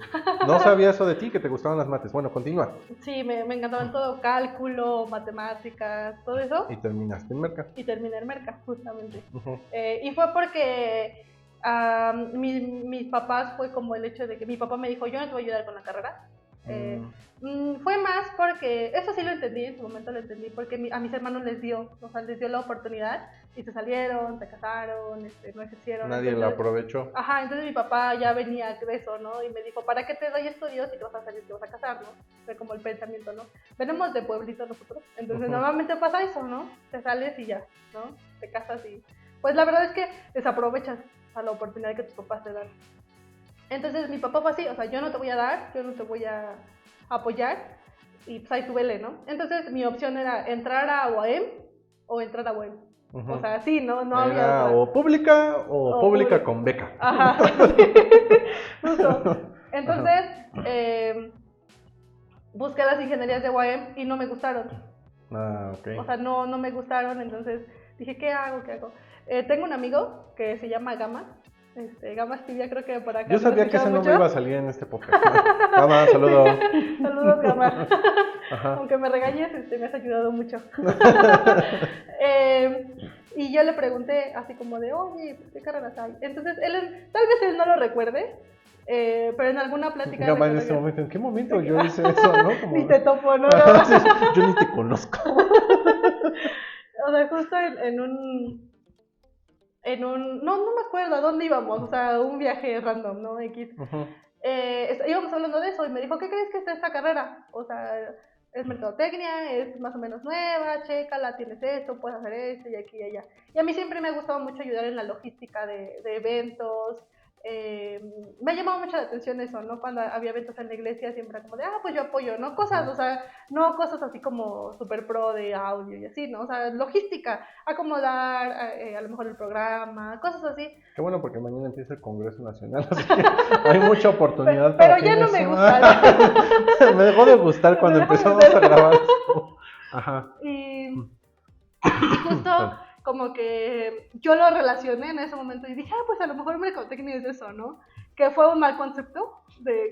no sabía eso de ti, que te gustaban las mates. Bueno, continúa. Sí, me encantaban todo, cálculo, matemáticas, todo eso. Y terminaste en merca. Y terminé en Merca, justamente. Ujú. Y fue porque mis papás fue como el hecho de que mi papá me dijo, yo no te voy a ayudar con la carrera. Fue más porque, eso sí lo entendí, en su momento lo entendí, porque a mis hermanos les dio la oportunidad y se salieron, se casaron, no ejercieron. Nadie la aprovechó. Ajá, entonces mi papá ya venía de eso, ¿no? Y me dijo, ¿para qué te doy estudios si te vas a salir, te vas a casar, ¿no? Fue como el pensamiento, ¿no? Venimos de pueblito nosotros, entonces Ujú. Normalmente pasa eso, ¿no? Te sales y ya, ¿no? Te casas y... Pues la verdad es que desaprovechas a la oportunidad que tus papás te dan. Entonces mi papá fue así, o sea, yo no te voy a dar, yo no te voy a apoyar, y pues ahí tú vele, ¿no? Entonces mi opción era entrar a UAM o entrar a UAM. Ujú. O sea, sí, no Era había otra. o pública o pública pública. con beca. Ajá, justo. Entonces, busqué las ingenierías de UAM y no me gustaron. Ok. O sea, no me gustaron, entonces dije, ¿qué hago? Tengo un amigo que se llama Gama. Gama Estivia, creo que por acá. Yo sabía que ese mucho. nombre iba a salir en este podcast. Gama, saludos. Saludos, Gama. Ajá. Aunque me regañes, me has ayudado mucho. Y yo le pregunté así como de, oye, ¿qué carreras hay? Entonces, tal vez él no lo recuerde, pero en alguna plática... Gama en este momento, ¿en qué momento yo hice eso, no? Como... Ni te topo, ¿no? Yo ni te conozco. O sea, justo en un... No me acuerdo a dónde íbamos, o sea, un viaje random, ¿no? X. Uh-huh. Íbamos hablando de eso y me dijo, ¿qué crees que está esta carrera? O sea, es mercadotecnia, es más o menos nueva, chécala, tienes esto, puedes hacer esto y aquí y allá. Y a mí siempre me ha gustado mucho ayudar en la logística de eventos. Me ha llamado mucho la atención eso, ¿no? Cuando había eventos en la iglesia siempre era como de, pues yo apoyo, ¿no? Cosas, o sea, no cosas así como super pro de audio y así, ¿no? O sea, logística, acomodar a lo mejor el programa, cosas así. Qué bueno, porque mañana empieza el Congreso Nacional, así que hay mucha oportunidad pero para ya no eso. me gusta. Me dejó de gustar cuando empezamos a grabar esto. Ajá. Y justo como que yo lo relacioné en ese momento y dije, pues a lo mejor mercadotecnia es eso, ¿no? Que fue un mal concepto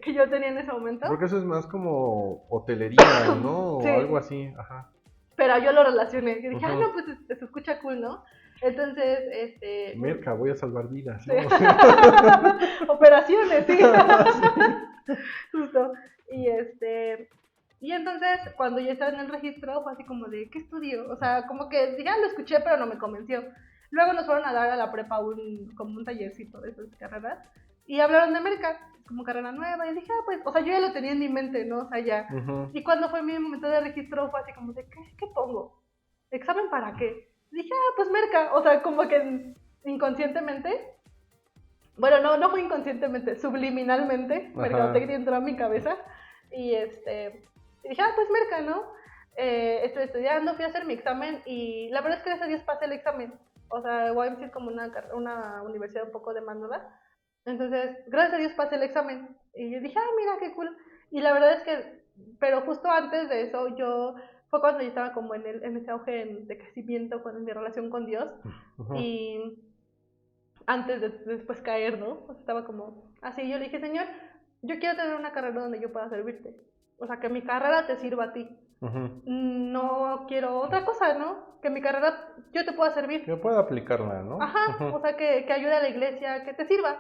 que yo tenía en ese momento. Porque eso es más como hotelería, ¿no? O Sí. algo así, ajá. Pero yo lo relacioné y dije, Ajá. no, pues se escucha cool, ¿no? Entonces, Merca, voy a salvar vidas, ¿no? Sí. Operaciones, sí. Justo. Y Y entonces, cuando yo estaba en el registro, fue así como de, ¿qué estudio? O sea, como que ya lo escuché, pero no me convenció. Luego nos fueron a dar a la prepa como un tallercito de esas carreras, y hablaron de Merca, como carrera nueva, y dije, pues, o sea, yo ya lo tenía en mi mente, ¿no? O sea, ya. Uh-huh. Y cuando fue mi momento de registro, fue así como de, ¿qué pongo? ¿Examen para qué? Dije, pues Merca, o sea, como que inconscientemente, bueno, no fue inconscientemente, subliminalmente, mercadotecnia entró a mi cabeza, y dije, pues Merca, ¿no? Estoy estudiando, fui a hacer mi examen, y la verdad es que gracias a Dios pasé el examen. O sea, YMC es como una universidad un poco demandada. Entonces, gracias a Dios pasé el examen. Y yo dije, mira, qué cool. Y la verdad es que, pero justo antes de eso, fue cuando yo estaba como en ese auge de crecimiento con mi relación con Dios. Uh-huh. Y antes de después caer, ¿no? O sea, estaba como así. Yo le dije, Señor, yo quiero tener una carrera donde yo pueda servirte. O sea, que mi carrera te sirva a ti. Uh-huh. No quiero otra cosa, ¿no? Que mi carrera yo te pueda servir. Que pueda aplicarla, ¿no? Ajá, uh-huh. O sea, que ayude a la iglesia, que te sirva.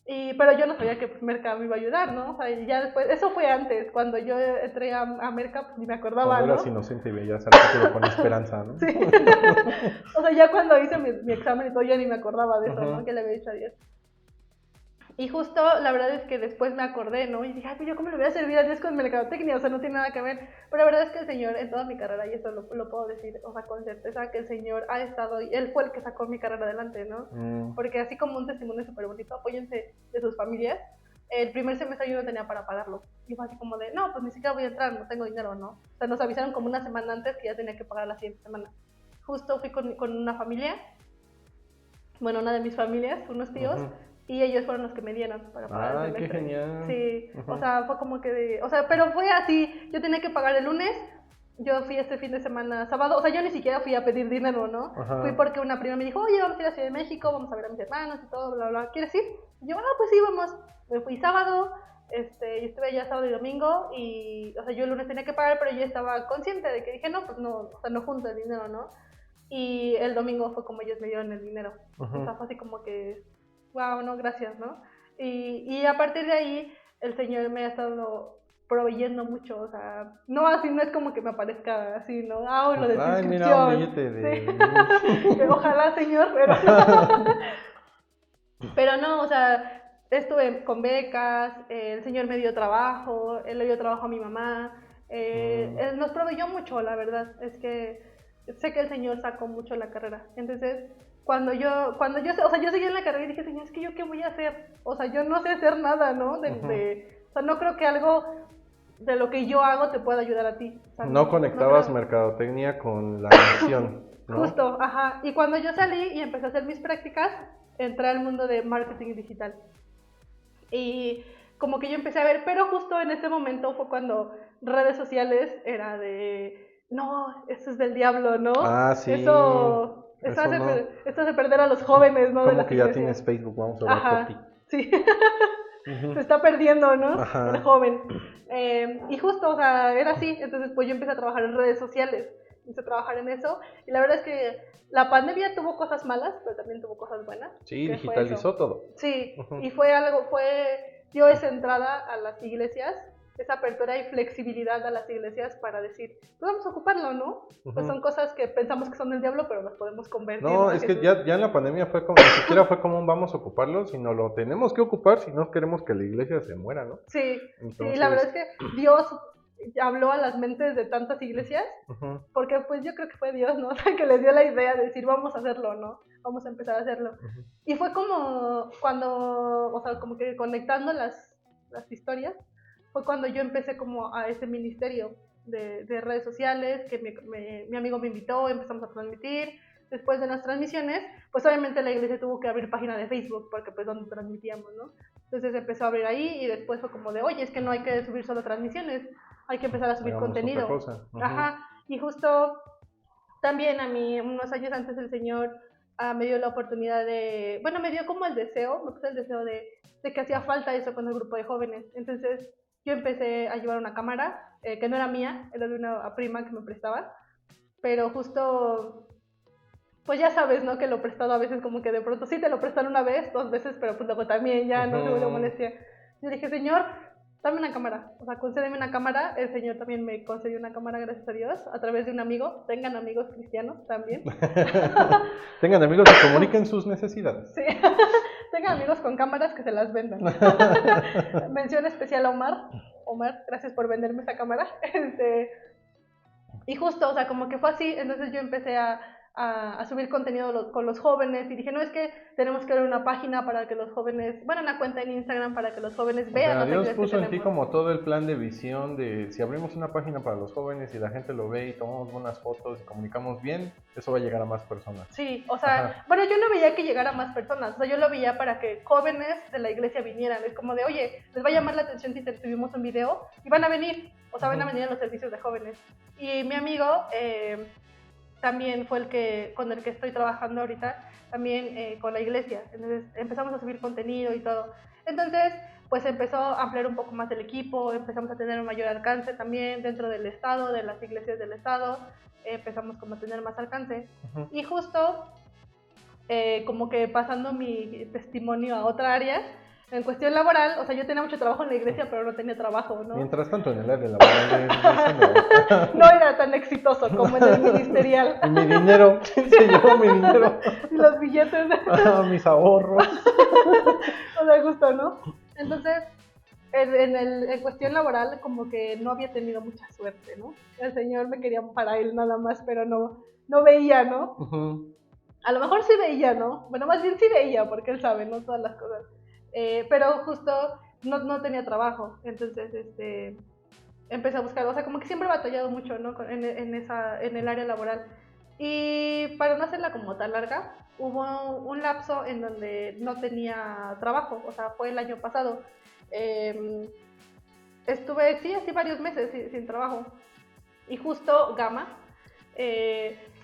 Pero yo no sabía que pues, Merca me iba a ayudar, ¿no? O sea, ya después, eso fue antes, cuando yo entré a Merca, pues ni me acordaba, cuando ¿no? Eras inocente y veías al futuro con esperanza, ¿no? Sí. O sea, ya cuando hice mi examen y todo, ya ni me acordaba de eso, uh-huh. ¿no? Que le había dicho a Dios. Y justo, la verdad es que después me acordé, ¿no? Y dije, pues yo cómo le voy a servir a Dios con mercadotecnia, o sea, no tiene nada que ver. Pero la verdad es que el Señor, en toda mi carrera, y eso lo puedo decir, o sea, con certeza, que el Señor ha estado, y Él fue el que sacó mi carrera adelante, ¿no? Porque así como un testimonio súper bonito, apóyense de sus familias. El primer semestre yo no tenía para pagarlo. Y fue así como de, no, pues ni siquiera voy a entrar, no tengo dinero, ¿no? O sea, nos avisaron como una semana antes que ya tenía que pagar la siguiente semana. Justo fui con una familia, bueno, una de mis familias, unos tíos, uh-huh. Y ellos fueron los que me dieron para pagar el semestre. ¡Qué genial! Sí, uh-huh. O sea, fue como que pero fue así, yo tenía que pagar el lunes, yo fui este fin de semana, sábado, o sea, yo ni siquiera fui a pedir dinero, ¿no? Uh-huh. Fui porque una prima me dijo, oye, vamos a ir a Ciudad de México, vamos a ver a mis hermanos y todo, bla, bla, ¿quieres ir? Y yo, pues sí, vamos. Me fui sábado, y estuve allá sábado y domingo, y, o sea, yo el lunes tenía que pagar, pero yo estaba consciente de que dije, no, pues no, o sea, no junto el dinero, ¿no? Y el domingo fue como ellos me dieron el dinero. Uh-huh. O sea, fue así como que, wow, no, gracias, ¿no? Y a partir de ahí, el Señor me ha estado proveyendo mucho, o sea, no así, no es como que me aparezca así, ¿no? Lo de tu inscripción. Mira, un billete de... Sí. Ojalá, Señor, pero no, o sea, estuve con becas, el Señor me dio trabajo, Él le dio trabajo a mi mamá, Él nos proveyó mucho, la verdad, es que sé que el Señor sacó mucho la carrera, entonces... Cuando yo, o sea, yo seguí en la carrera y dije, Señor, es que yo qué voy a hacer, o sea, yo no sé hacer nada, ¿no? O sea, no creo que algo de lo que yo hago te pueda ayudar a ti. O sea, no conectabas mercadotecnia con la misión, ¿no? Justo, ajá, y cuando yo salí y empecé a hacer mis prácticas, entré al mundo de marketing digital. Y como que yo empecé a ver, pero justo en ese momento fue cuando redes sociales era de, no, eso es del diablo, ¿no? Sí. Esto hace perder a los jóvenes, ¿no? Como que ya tienes Facebook, vamos a ver por ti. Sí. Uh-huh. Se está perdiendo, ¿no? Ajá. El joven. Y justo, o sea, era así. Entonces, pues yo empecé a trabajar en redes sociales. Empecé a trabajar en eso. Y la verdad es que la pandemia tuvo cosas malas, pero también tuvo cosas buenas. Sí, digitalizó todo. Sí, uh-huh. Y dio esa entrada a las iglesias, esa apertura y flexibilidad a las iglesias para decir, pues vamos a ocuparlo, ¿no? Uh-huh. Pues son cosas que pensamos que son del diablo, pero las podemos convertir. No, es que ya en la pandemia fue como, ni siquiera fue como un vamos a ocuparlo, sino lo tenemos que ocupar si no queremos que la iglesia se muera, ¿no? Sí, entonces... sí, la verdad es que Dios habló a las mentes de tantas iglesias, uh-huh. Porque pues yo creo que fue Dios, ¿no? O sea, que les dio la idea de decir, vamos a hacerlo, ¿no? Vamos a empezar a hacerlo. Uh-huh. Y fue como cuando, o sea, como que conectando las historias, fue cuando yo empecé como a ese ministerio de redes sociales, que mi amigo me invitó, empezamos a transmitir. Después de las transmisiones, pues obviamente la iglesia tuvo que abrir página de Facebook, porque pues donde transmitíamos, ¿no? Entonces empezó a abrir ahí y después fue como de, oye, es que no hay que subir solo transmisiones, hay que empezar a subir contenido. Uh-huh. Ajá, y justo también a mí, unos años antes el Señor me dio la oportunidad me dio como el deseo, me puse el deseo de que hacía falta eso con el grupo de jóvenes. Entonces yo empecé a llevar una cámara, que no era mía, era de una prima que me prestaba, pero justo, pues ya sabes, ¿no? Que lo prestado a veces como que de pronto sí te lo prestan una vez, 2 veces, pero pues luego también ya no se vuelve molestia. Yo dije, Señor, dame una cámara, o sea, concédeme una cámara. El Señor también me concedió una cámara, gracias a Dios, a través de un amigo. Tengan amigos cristianos también. Tengan amigos que comuniquen sus necesidades. Sí, tengan amigos con cámaras que se las vendan. Mención especial a Omar. Omar, gracias por venderme esa cámara. Y justo, o sea, como que fue así, entonces yo empecé a subir contenido con los jóvenes y dije, no, es que tenemos que ver una página para que los jóvenes, bueno, una cuenta en Instagram para que los jóvenes vean las Dios actividades puso que en ti tenemos. como todo el plan de visión de si abrimos una página para los jóvenes y la gente lo ve y tomamos buenas fotos y comunicamos bien, eso va a llegar a más personas. Sí, o sea, bueno, yo no veía que llegara a más personas, o sea, yo lo veía para que jóvenes de la iglesia vinieran, es como de, oye, les va a llamar la atención si subimos un video y van a venir, o sea, van a venir a los servicios de jóvenes. Y mi amigo también fue con el que estoy trabajando ahorita, también con la iglesia, entonces empezamos a subir contenido y todo. Entonces, pues empezó a ampliar un poco más el equipo, empezamos a tener un mayor alcance también dentro del estado, de las iglesias del estado, empezamos como a tener más alcance. Y justo, como que pasando mi testimonio a otra área, en cuestión laboral, o sea, yo tenía mucho trabajo en la iglesia, pero no tenía trabajo, ¿no? Mientras tanto, en el área laboral no era tan exitoso como en el ministerial. Y mi dinero, se llevó mi dinero. Y los billetes. Mis ahorros. O sea, justo, ¿no? Entonces, en cuestión laboral, como que no había tenido mucha suerte, ¿no? El Señor me quería para Él nada más, pero no veía, ¿no? A lo mejor sí veía, ¿no? Bueno, más bien sí veía, porque Él sabe, ¿no? Todas las cosas. Pero justo no tenía trabajo, entonces empecé a buscar, o sea, como que siempre he batallado mucho, ¿no? En el área laboral. Y para no hacerla como tan larga, hubo un lapso en donde no tenía trabajo, o sea, fue el año pasado. Estuve, sí, así varios meses sin trabajo. Y justo Gama...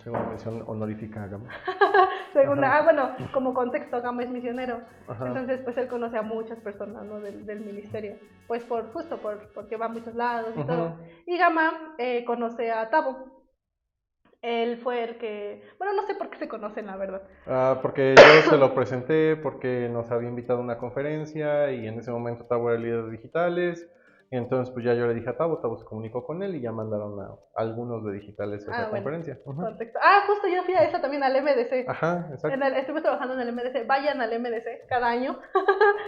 Segunda mención honorífica a Gama. Segunda, bueno, como contexto, Gama es misionero. Ajá. Entonces, pues él conoce a muchas personas, ¿no? del ministerio. Pues porque va a muchos lados y todo. Y Gama conoce a Tabo. Él fue el que... Bueno, no sé por qué se conocen, la verdad. Porque yo se lo presenté, porque nos había invitado a una conferencia y en ese momento Tabo era el líder de digitales. Y entonces pues ya yo le dije a Tabo se comunicó con él y ya mandaron a algunos de digitales a esa conferencia. Contexto. Justo yo fui a esa también, al MDC. Ajá, exacto. Estuve trabajando en el MDC. Vayan al MDC cada año.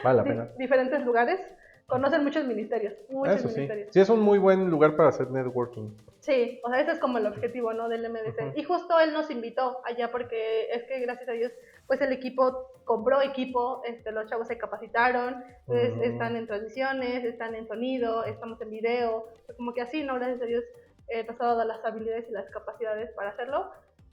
Vale la pena. Diferentes lugares. Conocen muchos ministerios. Eso sí. Sí, es un muy buen lugar para hacer networking. Sí, o sea, ese es como el objetivo, ¿no? Del MDC. Y justo él nos invitó allá porque es que gracias a Dios, pues el equipo compró equipo, los chavos se capacitaron, están en transmisiones, están en sonido, estamos en video, como que así, ¿no? Gracias a Dios nos ha dado las habilidades y las capacidades para hacerlo.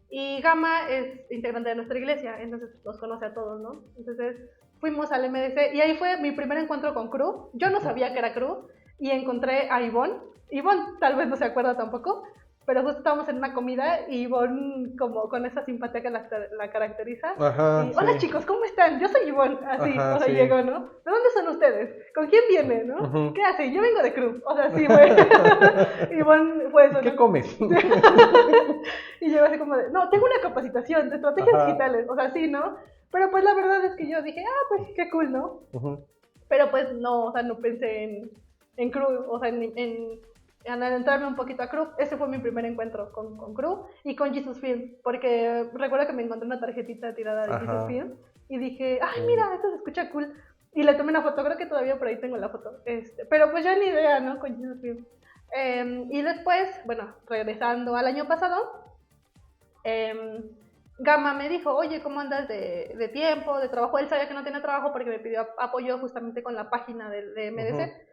Y Gama es integrante de nuestra iglesia, entonces nos conoce a todos, ¿no? Entonces fuimos al MDC y ahí fue mi primer encuentro con Cru. Yo no sabía que era Cru y encontré a Ivonne. Ivonne tal vez no se acuerda tampoco, pero justo estábamos en una comida y Ivonne como con esa simpatía que la caracteriza. Ajá, y, hola chicos, ¿cómo están? Yo soy Ivonne, así, Ajá, o sea, sí. llegó, ¿no? ¿De dónde son ustedes? ¿Con quién vienen, no? ¿Qué hacen? Yo vengo de Cru, o sea, sí, fue. Ivonne fue eso, ¿Qué ¿no? comes? Y llegó así como de, no, tengo una capacitación de estrategias digitales, o sea, sí, ¿no? Pero pues la verdad es que yo dije, pues qué cool, ¿no? Pero pues no, o sea, no pensé en Cru, o sea, en adentrarme un poquito a Cru. Ese fue mi primer encuentro con Cru y con Jesus Film, porque recuerdo que me encontré una tarjetita tirada de Jesus Film y dije, mira, esto se escucha cool. Y le tomé una foto, creo que todavía por ahí tengo la foto. Pero pues ya ni idea, ¿no? Con Jesus Film. Y después, bueno, regresando al año pasado, Gama me dijo, oye, ¿cómo andas de tiempo, de trabajo? Él sabía que no tenía trabajo porque me pidió apoyo justamente con la página de MDC.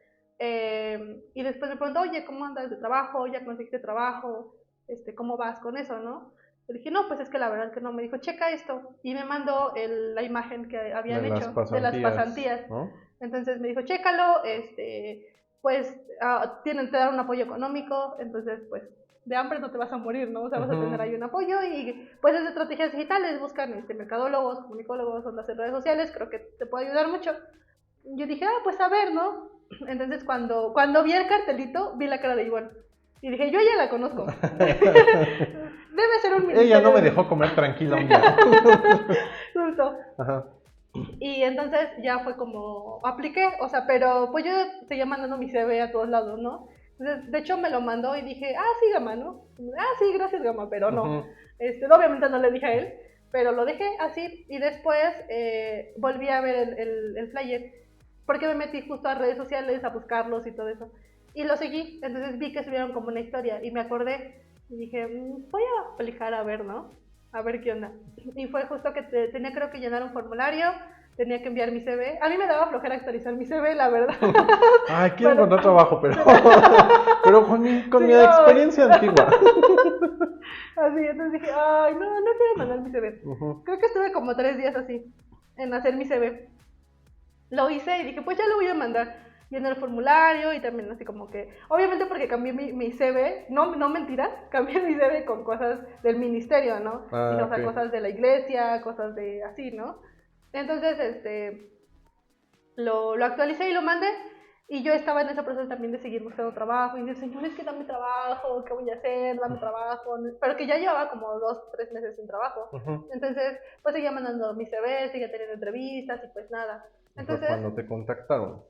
Y después me preguntó, oye, ¿cómo andas de trabajo? ¿Ya conseguiste trabajo? ¿Cómo vas con eso, no? Le dije, no, pues es que la verdad que no. Me dijo, checa esto. Y me mandó la imagen que habían hecho de las pasantías. ¿No? Entonces me dijo, chécalo, pues te dan un apoyo económico, entonces pues de hambre no te vas a morir, ¿no? O sea, vas a tener ahí un apoyo y pues es de estrategias digitales, buscan mercadólogos, comunicólogos, ondas en redes sociales, creo que te puede ayudar mucho. Yo dije, pues a ver, ¿no? Entonces cuando vi el cartelito, vi la cara de Ivonne y dije, yo ya la conozco. Debe ser un ministerio. Ella no me dejó comer tranquila un día. Justo. Ajá. Y entonces ya fue como, apliqué, o sea, pero pues yo seguía mandando mi CV a todos lados, ¿no? Entonces, de hecho me lo mandó y dije, sí, Gama, ¿no? Sí, gracias, Gama, pero no. Ujú. Obviamente no le dije a él, pero lo dejé así y después volví a ver el flyer, porque me metí justo a redes sociales a buscarlos y todo eso. Y lo seguí, entonces vi que subieron como una historia y me acordé y dije, voy a aplicar a ver, ¿no? A ver qué onda. Y fue justo que tenía creo que llenar un formulario, tenía que enviar mi CV. A mí me daba flojera actualizar mi CV, la verdad. Ay, quiero encontrar trabajo, pero con mi experiencia antigua. Así, entonces dije, ay, no quiero mandar mi CV. Uh-huh. Creo que estuve como 3 días así, en hacer mi CV. Lo hice y dije, pues ya lo voy a mandar. Llené el formulario y también así como que, obviamente porque cambié mi CV, no mentiras, cambié mi CV con cosas del ministerio, ¿no? Ah, o sea, cosas de la iglesia, cosas de así, ¿no? Entonces, lo actualicé y lo mandé. Y yo estaba en ese proceso también de seguir buscando trabajo y decir, Señor, es que dame trabajo, ¿qué voy a hacer? Dame trabajo. Pero que ya llevaba como 2, 3 meses sin trabajo. Uh-huh. Entonces, pues seguía mandando mi CV, seguía teniendo entrevistas y pues nada. Entonces, cuando te contactaron.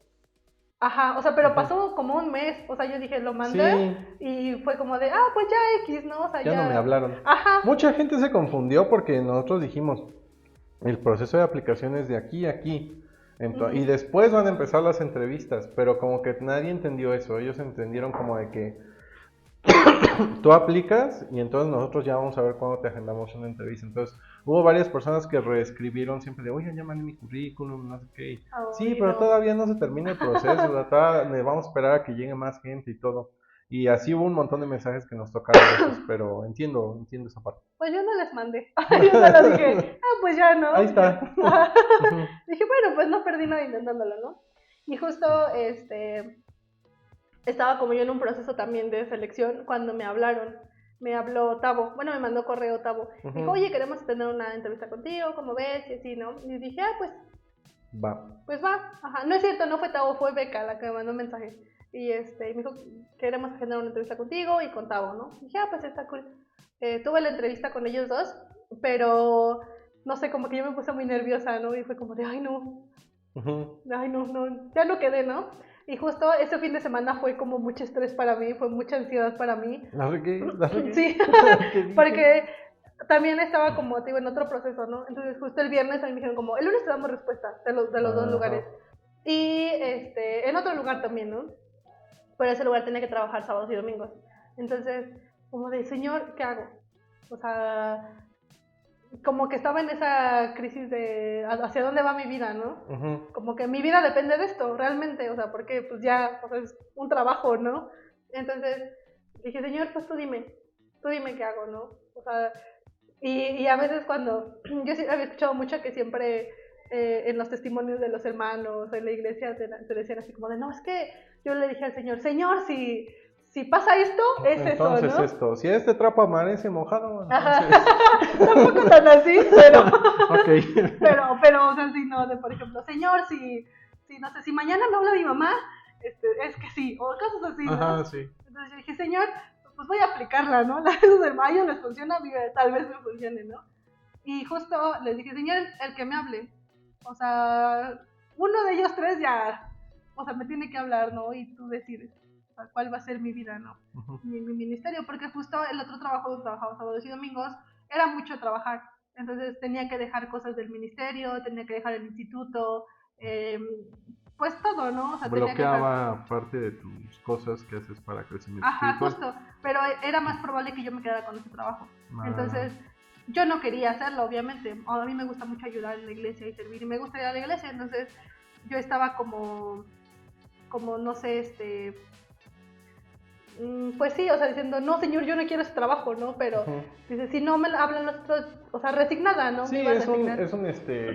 Ajá, o sea, pero pasó como un mes, o sea, yo dije, lo mandé y fue como de, pues ya X, ¿no? O sea, ya no me hablaron. Ajá. Mucha gente se confundió porque nosotros dijimos, el proceso de aplicación es de aquí a aquí. Y después van a empezar las entrevistas, pero como que nadie entendió eso. Ellos entendieron como de que tú aplicas y entonces nosotros ya vamos a ver cuándo te agendamos una entrevista. Entonces hubo varias personas que reescribieron siempre de, oye, ya mandé mi currículum, no sé qué. Sí, pero todavía no se termina el proceso, o sea, vamos a esperar a que llegue más gente y todo. Y así hubo un montón de mensajes que nos tocaron esos, pero entiendo esa parte. Pues yo no les mandé, yo solo dije, pues ya, ¿no? Ahí está. Dije, bueno, pues no perdí nada intentándolo, ¿no? Y justo, estaba como yo en un proceso también de selección cuando me hablaron. Me habló Tavo, bueno, me mandó correo Tavo. Dijo, oye, queremos tener una entrevista contigo, ¿cómo ves? Y así, ¿no? Y dije, pues va. Ajá, no es cierto, no fue Tavo, fue Beca la que me mandó un mensaje. Y me dijo, queremos agendar una entrevista contigo y con Tavo, ¿no? Y dije, pues está cool. Tuve la entrevista con ellos dos, pero no sé, como que yo me puse muy nerviosa, ¿no? Y fue como de, ay no, ya no quedé, ¿no? Y justo ese fin de semana fue como mucho estrés para mí, fue mucha ansiedad para mí. Sí, porque también estaba como, digo, en otro proceso, ¿no? Entonces justo el viernes a mí me dijeron como, el lunes te damos respuesta de los dos lugares. Y en otro lugar también, ¿no? Pero ese lugar tenía que trabajar sábados y domingos. Entonces, como de, Señor, ¿qué hago? O sea, como que estaba en esa crisis de hacia dónde va mi vida, ¿no? Como que mi vida depende de esto, realmente, o sea, porque pues ya, o sea, es un trabajo, ¿no? Entonces dije, Señor, pues tú dime qué hago, ¿no? O sea, y a veces cuando, yo sí había escuchado mucho que siempre en los testimonios de los hermanos en la iglesia se decían así como de, no, es que yo le dije al Señor, si pasa esto, es entonces eso, ¿no? Esto, si este trapo amanece mojado, entonces... Tampoco tan así, pero... Okay. pero, o sea, si no, por ejemplo, Señor, si no sé, si mañana me habla mi mamá, es que sí, o cosas así, ¿no? Ajá, sí. Entonces yo dije, Señor, pues voy a aplicarla, ¿no? La de del mayo les funciona, tal vez me funcione, ¿no? Y justo les dije, Señor, el que me hable, o sea, uno de ellos tres ya, o sea, me tiene que hablar, ¿no? Y tú decides cuál va a ser mi vida, ¿no? Mi ministerio, porque justo el otro trabajo donde trabajaba sábados y domingos era mucho trabajar, entonces tenía que dejar cosas del ministerio, tenía que dejar el instituto, pues todo, ¿no? O sea, bloqueaba parte de tus cosas que haces para crecimiento espiritual. Justo, pero era más probable que yo me quedara con ese trabajo. Entonces, yo no quería hacerlo, obviamente. A mí me gusta mucho ayudar en la iglesia y servir, y me gusta ir a la iglesia, entonces yo estaba como no sé, pues sí, o sea, diciendo, no, Señor, yo no quiero ese trabajo, ¿no? Pero, dice, si no me hablan los otros, o sea, resignada, ¿no? Sí, es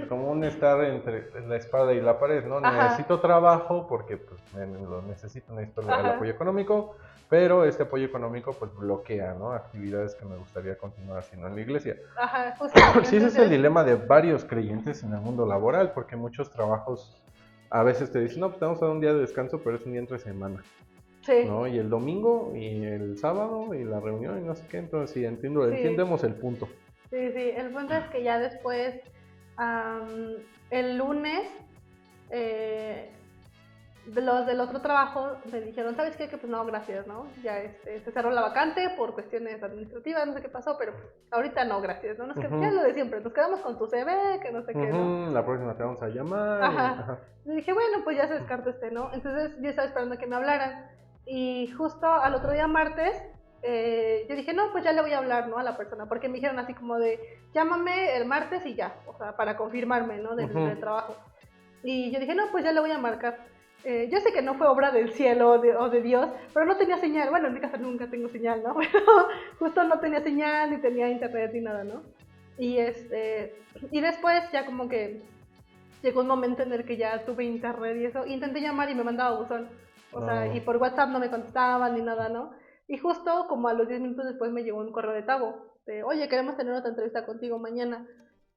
como un estar entre la espada y la pared, ¿no? Necesito trabajo porque, pues, lo necesito el apoyo económico, pero este apoyo económico, pues, bloquea, ¿no? Actividades que me gustaría continuar haciendo en la iglesia. Justo. Sí, ese es el dilema de varios creyentes en el mundo laboral, porque muchos trabajos a veces te dicen, no, pues, te vamos a dar un día de descanso, pero es un día entre semana. Sí. ¿No? Y el domingo y el sábado y la reunión y no sé qué, entonces sí, entendemos el punto. Sí, el punto es que ya después el lunes, los del otro trabajo me dijeron, ¿sabes qué? Que pues no, gracias, ¿no? Ya se cerró la vacante por cuestiones administrativas, no sé qué pasó, pero pues, ahorita no, gracias, ¿no? Ya es lo de siempre, nos quedamos con tu CV, que no sé qué, ¿no? La próxima te vamos a llamar. Ajá. Y dije, bueno, pues ya se descartó ¿no? Entonces yo estaba esperando que me hablaran. Y justo al otro día, martes, yo dije, no, pues ya le voy a hablar, ¿no? A la persona, porque me dijeron así como de, llámame el martes y ya, o sea, para confirmarme, ¿no? Del trabajo. Y yo dije, no, pues ya le voy a marcar. Yo sé que no fue obra del cielo o de Dios, pero no tenía señal. Bueno, en mi casa nunca tengo señal, ¿no? Pero justo no tenía señal, ni tenía internet, ni nada, ¿no? Y después ya como que llegó un momento en el que ya tuve internet y eso. Intenté llamar y me mandaba buzón. O sea, y por WhatsApp no me contestaban ni nada, ¿no? Y justo como a los 10 minutos después me llegó un correo de Tabo. De, oye, queremos tener otra entrevista contigo mañana.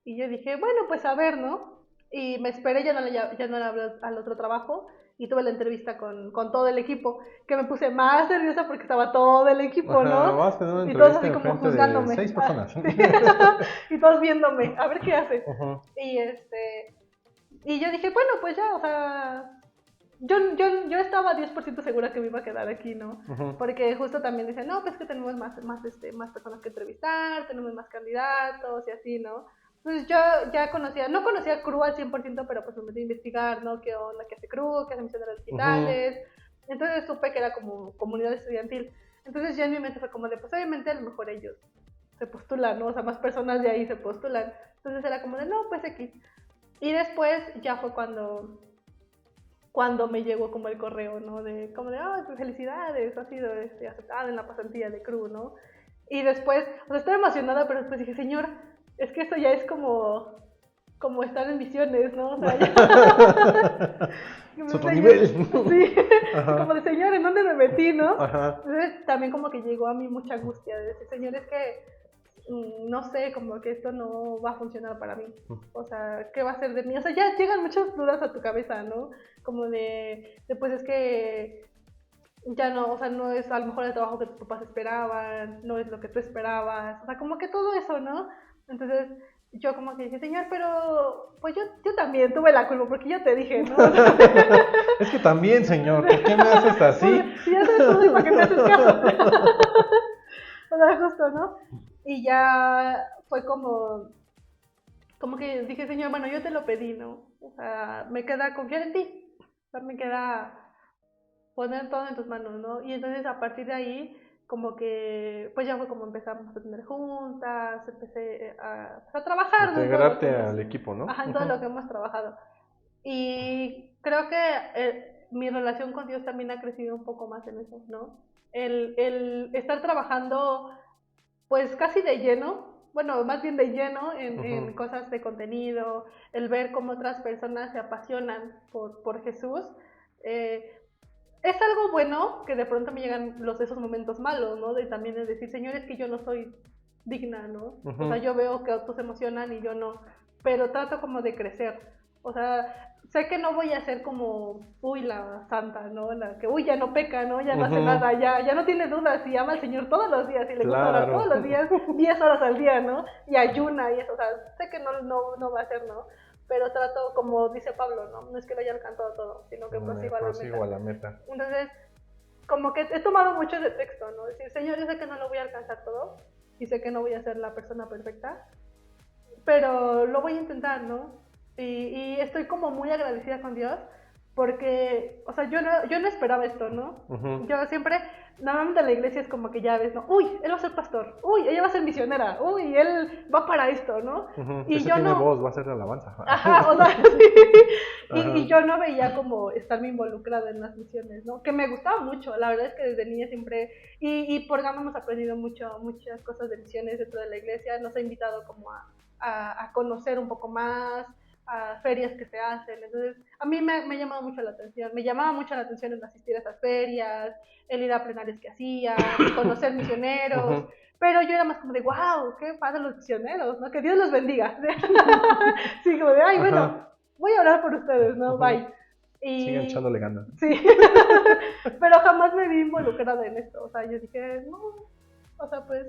Y yo dije, bueno, pues a ver, ¿no? Y me esperé, ya no le hablé al otro trabajo. Y tuve la entrevista con todo el equipo, que me puse más nerviosa porque estaba todo el equipo, ¿no? Vas a tener una y todos así entrevista como juzgándome. de 6 personas. Sí. Y todos viéndome, a ver qué hacen. Y yo dije, bueno, pues ya, o sea, yo estaba 10% segura que me iba a quedar aquí, ¿no? Porque justo también dicen, no, pues que tenemos más personas que entrevistar, tenemos más candidatos y así, ¿no? Entonces yo ya no conocía CRU al 100%, pero pues me metí a investigar, ¿no? ¿Qué onda? ¿Qué hace CRU? ¿Qué hace misioneros digitales? Entonces supe que era como comunidad estudiantil. Entonces ya en mi mente fue como de, pues obviamente a lo mejor ellos se postulan, ¿no? O sea, más personas de ahí se postulan. Entonces era como de, no, pues X. Y después ya fue cuando me llegó como el correo, ¿no? De como de, ay, pues felicidades, has sido aceptada en la pasantía de CRU, ¿no? Y después, o sea, estaba emocionada, pero después dije, señor, es que esto ya es como estar en misiones, ¿no? O sea, ya... Es otro nivel. Sí, como de, señor, ¿en dónde me metí, no? Entonces también como que llegó a mí mucha angustia de decir, señor, es que no sé, como que esto no va a funcionar para mí. O sea, ¿qué va a ser de mí? O sea, ya llegan muchas dudas a tu cabeza, ¿no? Como de pues es que ya no, o sea, no es a lo mejor el trabajo que tus papás esperaban, no es lo que tú esperabas, o sea, como que todo eso, ¿no? Entonces yo como que dije, señor, pero pues yo también tuve la culpa, porque yo te dije, ¿no? Es que también, señor, ¿por qué me haces así? Si ya sabes todo, ¿y para qué me haces caso? O sea, justo, ¿no? Y ya fue como que dije, señor, bueno, yo te lo pedí, ¿no? O sea, me queda confiar en ti, o sea, me queda poner todo en tus manos, ¿no? Y entonces a partir de ahí, como que, pues ya fue como empezamos a tener juntas, empecé a trabajar. Integrarte al equipo, ¿no? Ajá, en todo lo que hemos trabajado. Y creo que mi relación con Dios también ha crecido un poco más en eso, ¿no? El estar trabajando, pues casi de lleno, bueno, más bien de lleno en cosas de contenido, el ver cómo otras personas se apasionan por Jesús, es algo bueno que de pronto me llegan esos momentos malos, ¿no? De también es decir, Señor, es que yo no soy digna, ¿no? O sea, yo veo que otros se emocionan y yo no, pero trato como de crecer. O sea, sé que no voy a ser como, la santa, ¿no? La que, ya no peca, ¿no? Ya no hace nada, ya no tiene dudas y ama al Señor todos los días y le gusta orar todos los días, 10 horas al día, ¿no? Y ayuna y eso, o sea, sé que no va a ser, ¿no? Pero trato, como dice Pablo, no es que lo haya alcanzado todo, sino que prosigo a la meta. Entonces, como que he tomado mucho de texto, ¿no? Decir, Señor, yo sé que no lo voy a alcanzar todo, y sé que no voy a ser la persona perfecta, pero lo voy a intentar, ¿no? Y estoy como muy agradecida con Dios, porque, o sea, yo no esperaba esto, ¿no? Yo siempre, normalmente en la iglesia es como que ya ves, ¿no? Él va a ser pastor, ella va a ser misionera, él va para esto, ¿no? Y yo tiene voz, va a ser la alabanza. Ajá, o sea, sí. Y yo no veía como estarme involucrada en las misiones, ¿no? Que me gustaba mucho, la verdad es que desde niña siempre, y por Gama hemos aprendido muchas cosas de misiones dentro de la iglesia, nos ha invitado como a conocer un poco más, a ferias que se hacen. Entonces a mí me ha llamado mucho la atención, me llamaba mucho la atención el asistir a esas ferias, el ir a plenarios que hacían, conocer misioneros, pero yo era más como de, wow, qué padre los misioneros, ¿no? Que Dios los bendiga. Sí, como de, ay, bueno, voy a orar por ustedes, ¿no? Bye. Y... sigan echándole ganas. Sí, pero jamás me vi involucrada en esto, o sea, yo dije, no, o sea, pues,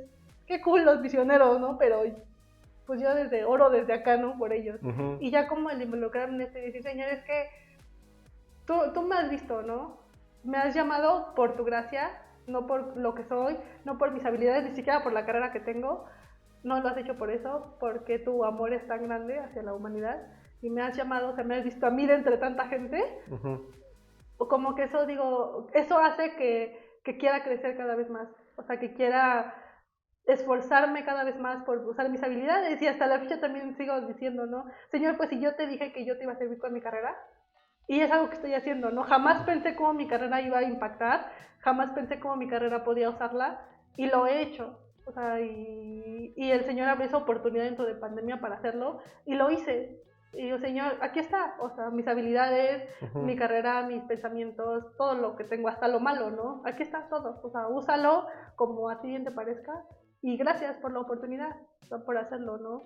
qué cool los misioneros, ¿no? Pero pues yo oro desde acá, ¿no? Por ellos. Uh-huh. Y ya como el involucrarme en esto y decir, Señor, es que tú me has visto, ¿no? Me has llamado por tu gracia, no por lo que soy, no por mis habilidades, ni siquiera por la carrera que tengo. No lo has hecho por eso, porque tu amor es tan grande hacia la humanidad. Y me has llamado, o sea, me has visto a mí de entre tanta gente. Uh-huh. Como que eso, digo, eso hace que quiera crecer cada vez más. O sea, que quiera esforzarme cada vez más por usar mis habilidades. Y hasta la fecha también sigo diciendo, ¿no? Señor, pues si yo te dije que yo te iba a servir con mi carrera, y es algo que estoy haciendo, ¿no? Jamás pensé cómo mi carrera iba a impactar, jamás pensé cómo mi carrera podía usarla, y lo he hecho. O sea, y el Señor abrió esa oportunidad dentro de pandemia para hacerlo, y lo hice. Y yo, Señor, aquí está, o sea, mis habilidades, uh-huh, mi carrera, mis pensamientos, todo lo que tengo, hasta lo malo, ¿no? Aquí está todo, o sea, úsalo como a ti bien te parezca, y gracias por la oportunidad, o sea, por hacerlo, ¿no?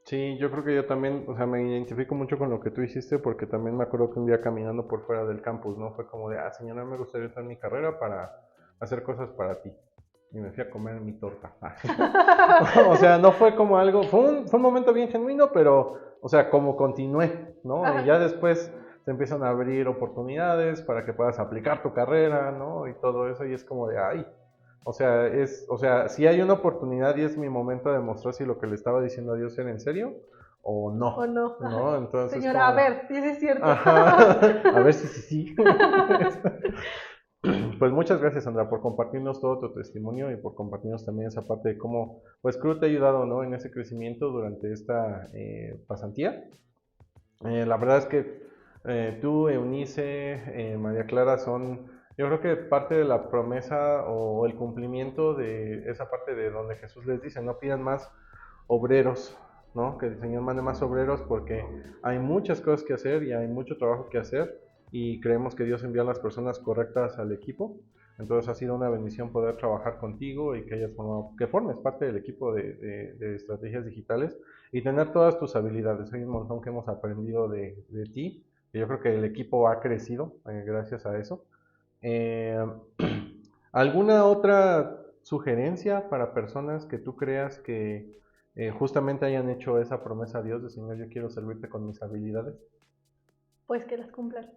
Sí, yo creo que yo también, o sea, me identifico mucho con lo que tú hiciste, porque también me acuerdo que un día caminando por fuera del campus, ¿no? Fue como de, señora, me gustaría usar mi carrera para hacer cosas para ti. Y me fui a comer mi torta. O sea, no fue como algo, fue un momento bien genuino, pero, o sea, como continué, ¿no? Ajá. Y ya después te empiezan a abrir oportunidades para que puedas aplicar tu carrera, ¿no? Y todo eso, y es como de, o sea, si hay una oportunidad y es mi momento de demostrar si lo que le estaba diciendo a Dios era en serio o no. O no. ¿No? Entonces, señora, como, a ver, sí es cierto. Ajá, a ver si sí. Pues muchas gracias, Sandra, por compartirnos todo tu testimonio y por compartirnos también esa parte de cómo, pues, Cru te ha ayudado, ¿no? En ese crecimiento durante esta pasantía. La verdad es que tú, Eunice, María Clara son, yo creo que parte de la promesa o el cumplimiento de esa parte de donde Jesús les dice, no pidan más obreros, ¿no? Que el Señor mande más obreros, porque hay muchas cosas que hacer y hay mucho trabajo que hacer. Y creemos que Dios envía a las personas correctas al equipo. Entonces ha sido una bendición poder trabajar contigo y que formes parte del equipo de estrategias digitales y tener todas tus habilidades. Hay un montón que hemos aprendido de ti, y yo creo que el equipo ha crecido gracias a eso. ¿Alguna otra sugerencia para personas que tú creas que justamente hayan hecho esa promesa a Dios de, Señor, yo quiero servirte con mis habilidades? Pues que las cumplan.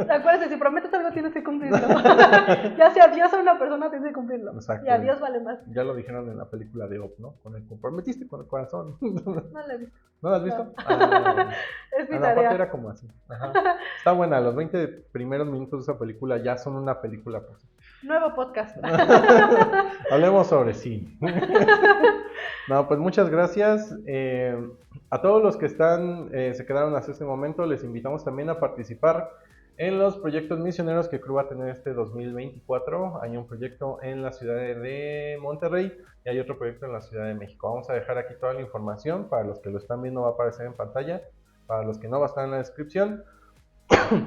Acuérdense, si prometes algo tienes que cumplirlo. Ya sea Dios o una persona, tienes que cumplirlo. Exacto. Y a Dios vale más. Ya lo dijeron en la película de Op, ¿no? Con el comprometiste con el corazón. No la he visto. ¿No la has visto? No. No. Es mi la tarea. parte era como así. Ajá. Está buena, los 20 primeros minutos de esa película ya son una película. Pues. Nuevo podcast. Hablemos sobre cine. No, pues muchas gracias. A todos los que se quedaron hasta este momento, les invitamos también a participar en los proyectos misioneros que Cru va a tener este 2024. Hay un proyecto en la ciudad de Monterrey y hay otro proyecto en la Ciudad de México. Vamos a dejar aquí toda la información. Para los que lo están viendo va a aparecer en pantalla. Para los que no va a estar en la descripción.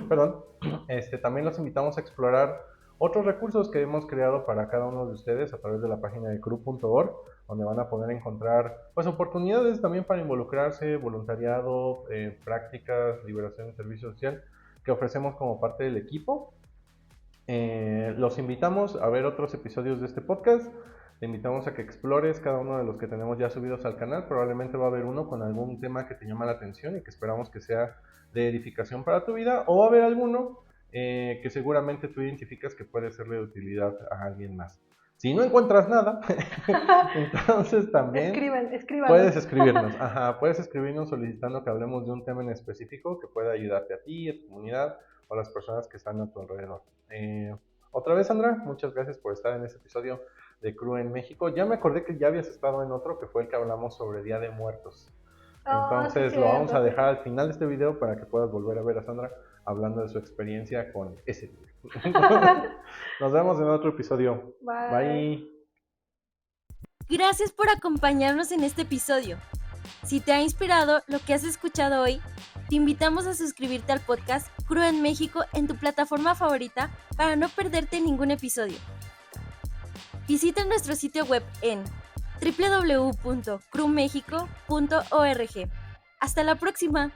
Perdón. También los invitamos a explorar otros recursos que hemos creado para cada uno de ustedes a través de la página de cru.org, donde van a poder encontrar pues oportunidades también para involucrarse, voluntariado, prácticas, liberación de servicio social que ofrecemos como parte del equipo. Los invitamos a ver otros episodios de este podcast. Te invitamos a que explores cada uno de los que tenemos ya subidos al canal. Probablemente va a haber uno con algún tema que te llama la atención y que esperamos que sea de edificación para tu vida, o va a haber alguno que seguramente tú identificas que puede serle de utilidad a alguien más. Si no encuentras nada, entonces también escriban. Puedes escribirnos. Puedes escribirnos solicitando que hablemos de un tema en específico que pueda ayudarte a ti, a tu comunidad o a las personas que están a tu alrededor. Otra vez, Sandra, muchas gracias por estar en este episodio de Cru en México. Ya me acordé que ya habías estado en otro, que fue el que hablamos sobre Día de Muertos. Entonces sí, lo vamos a dejar al final de este video para que puedas volver a ver a Sandra hablando de su experiencia con ese libro. Nos vemos en otro episodio. Bye. Gracias por acompañarnos en este episodio. Si te ha inspirado lo que has escuchado hoy, te invitamos a suscribirte al podcast Cru en México en tu plataforma favorita para no perderte ningún episodio. Visita nuestro sitio web en www.crumexico.org. Hasta la próxima.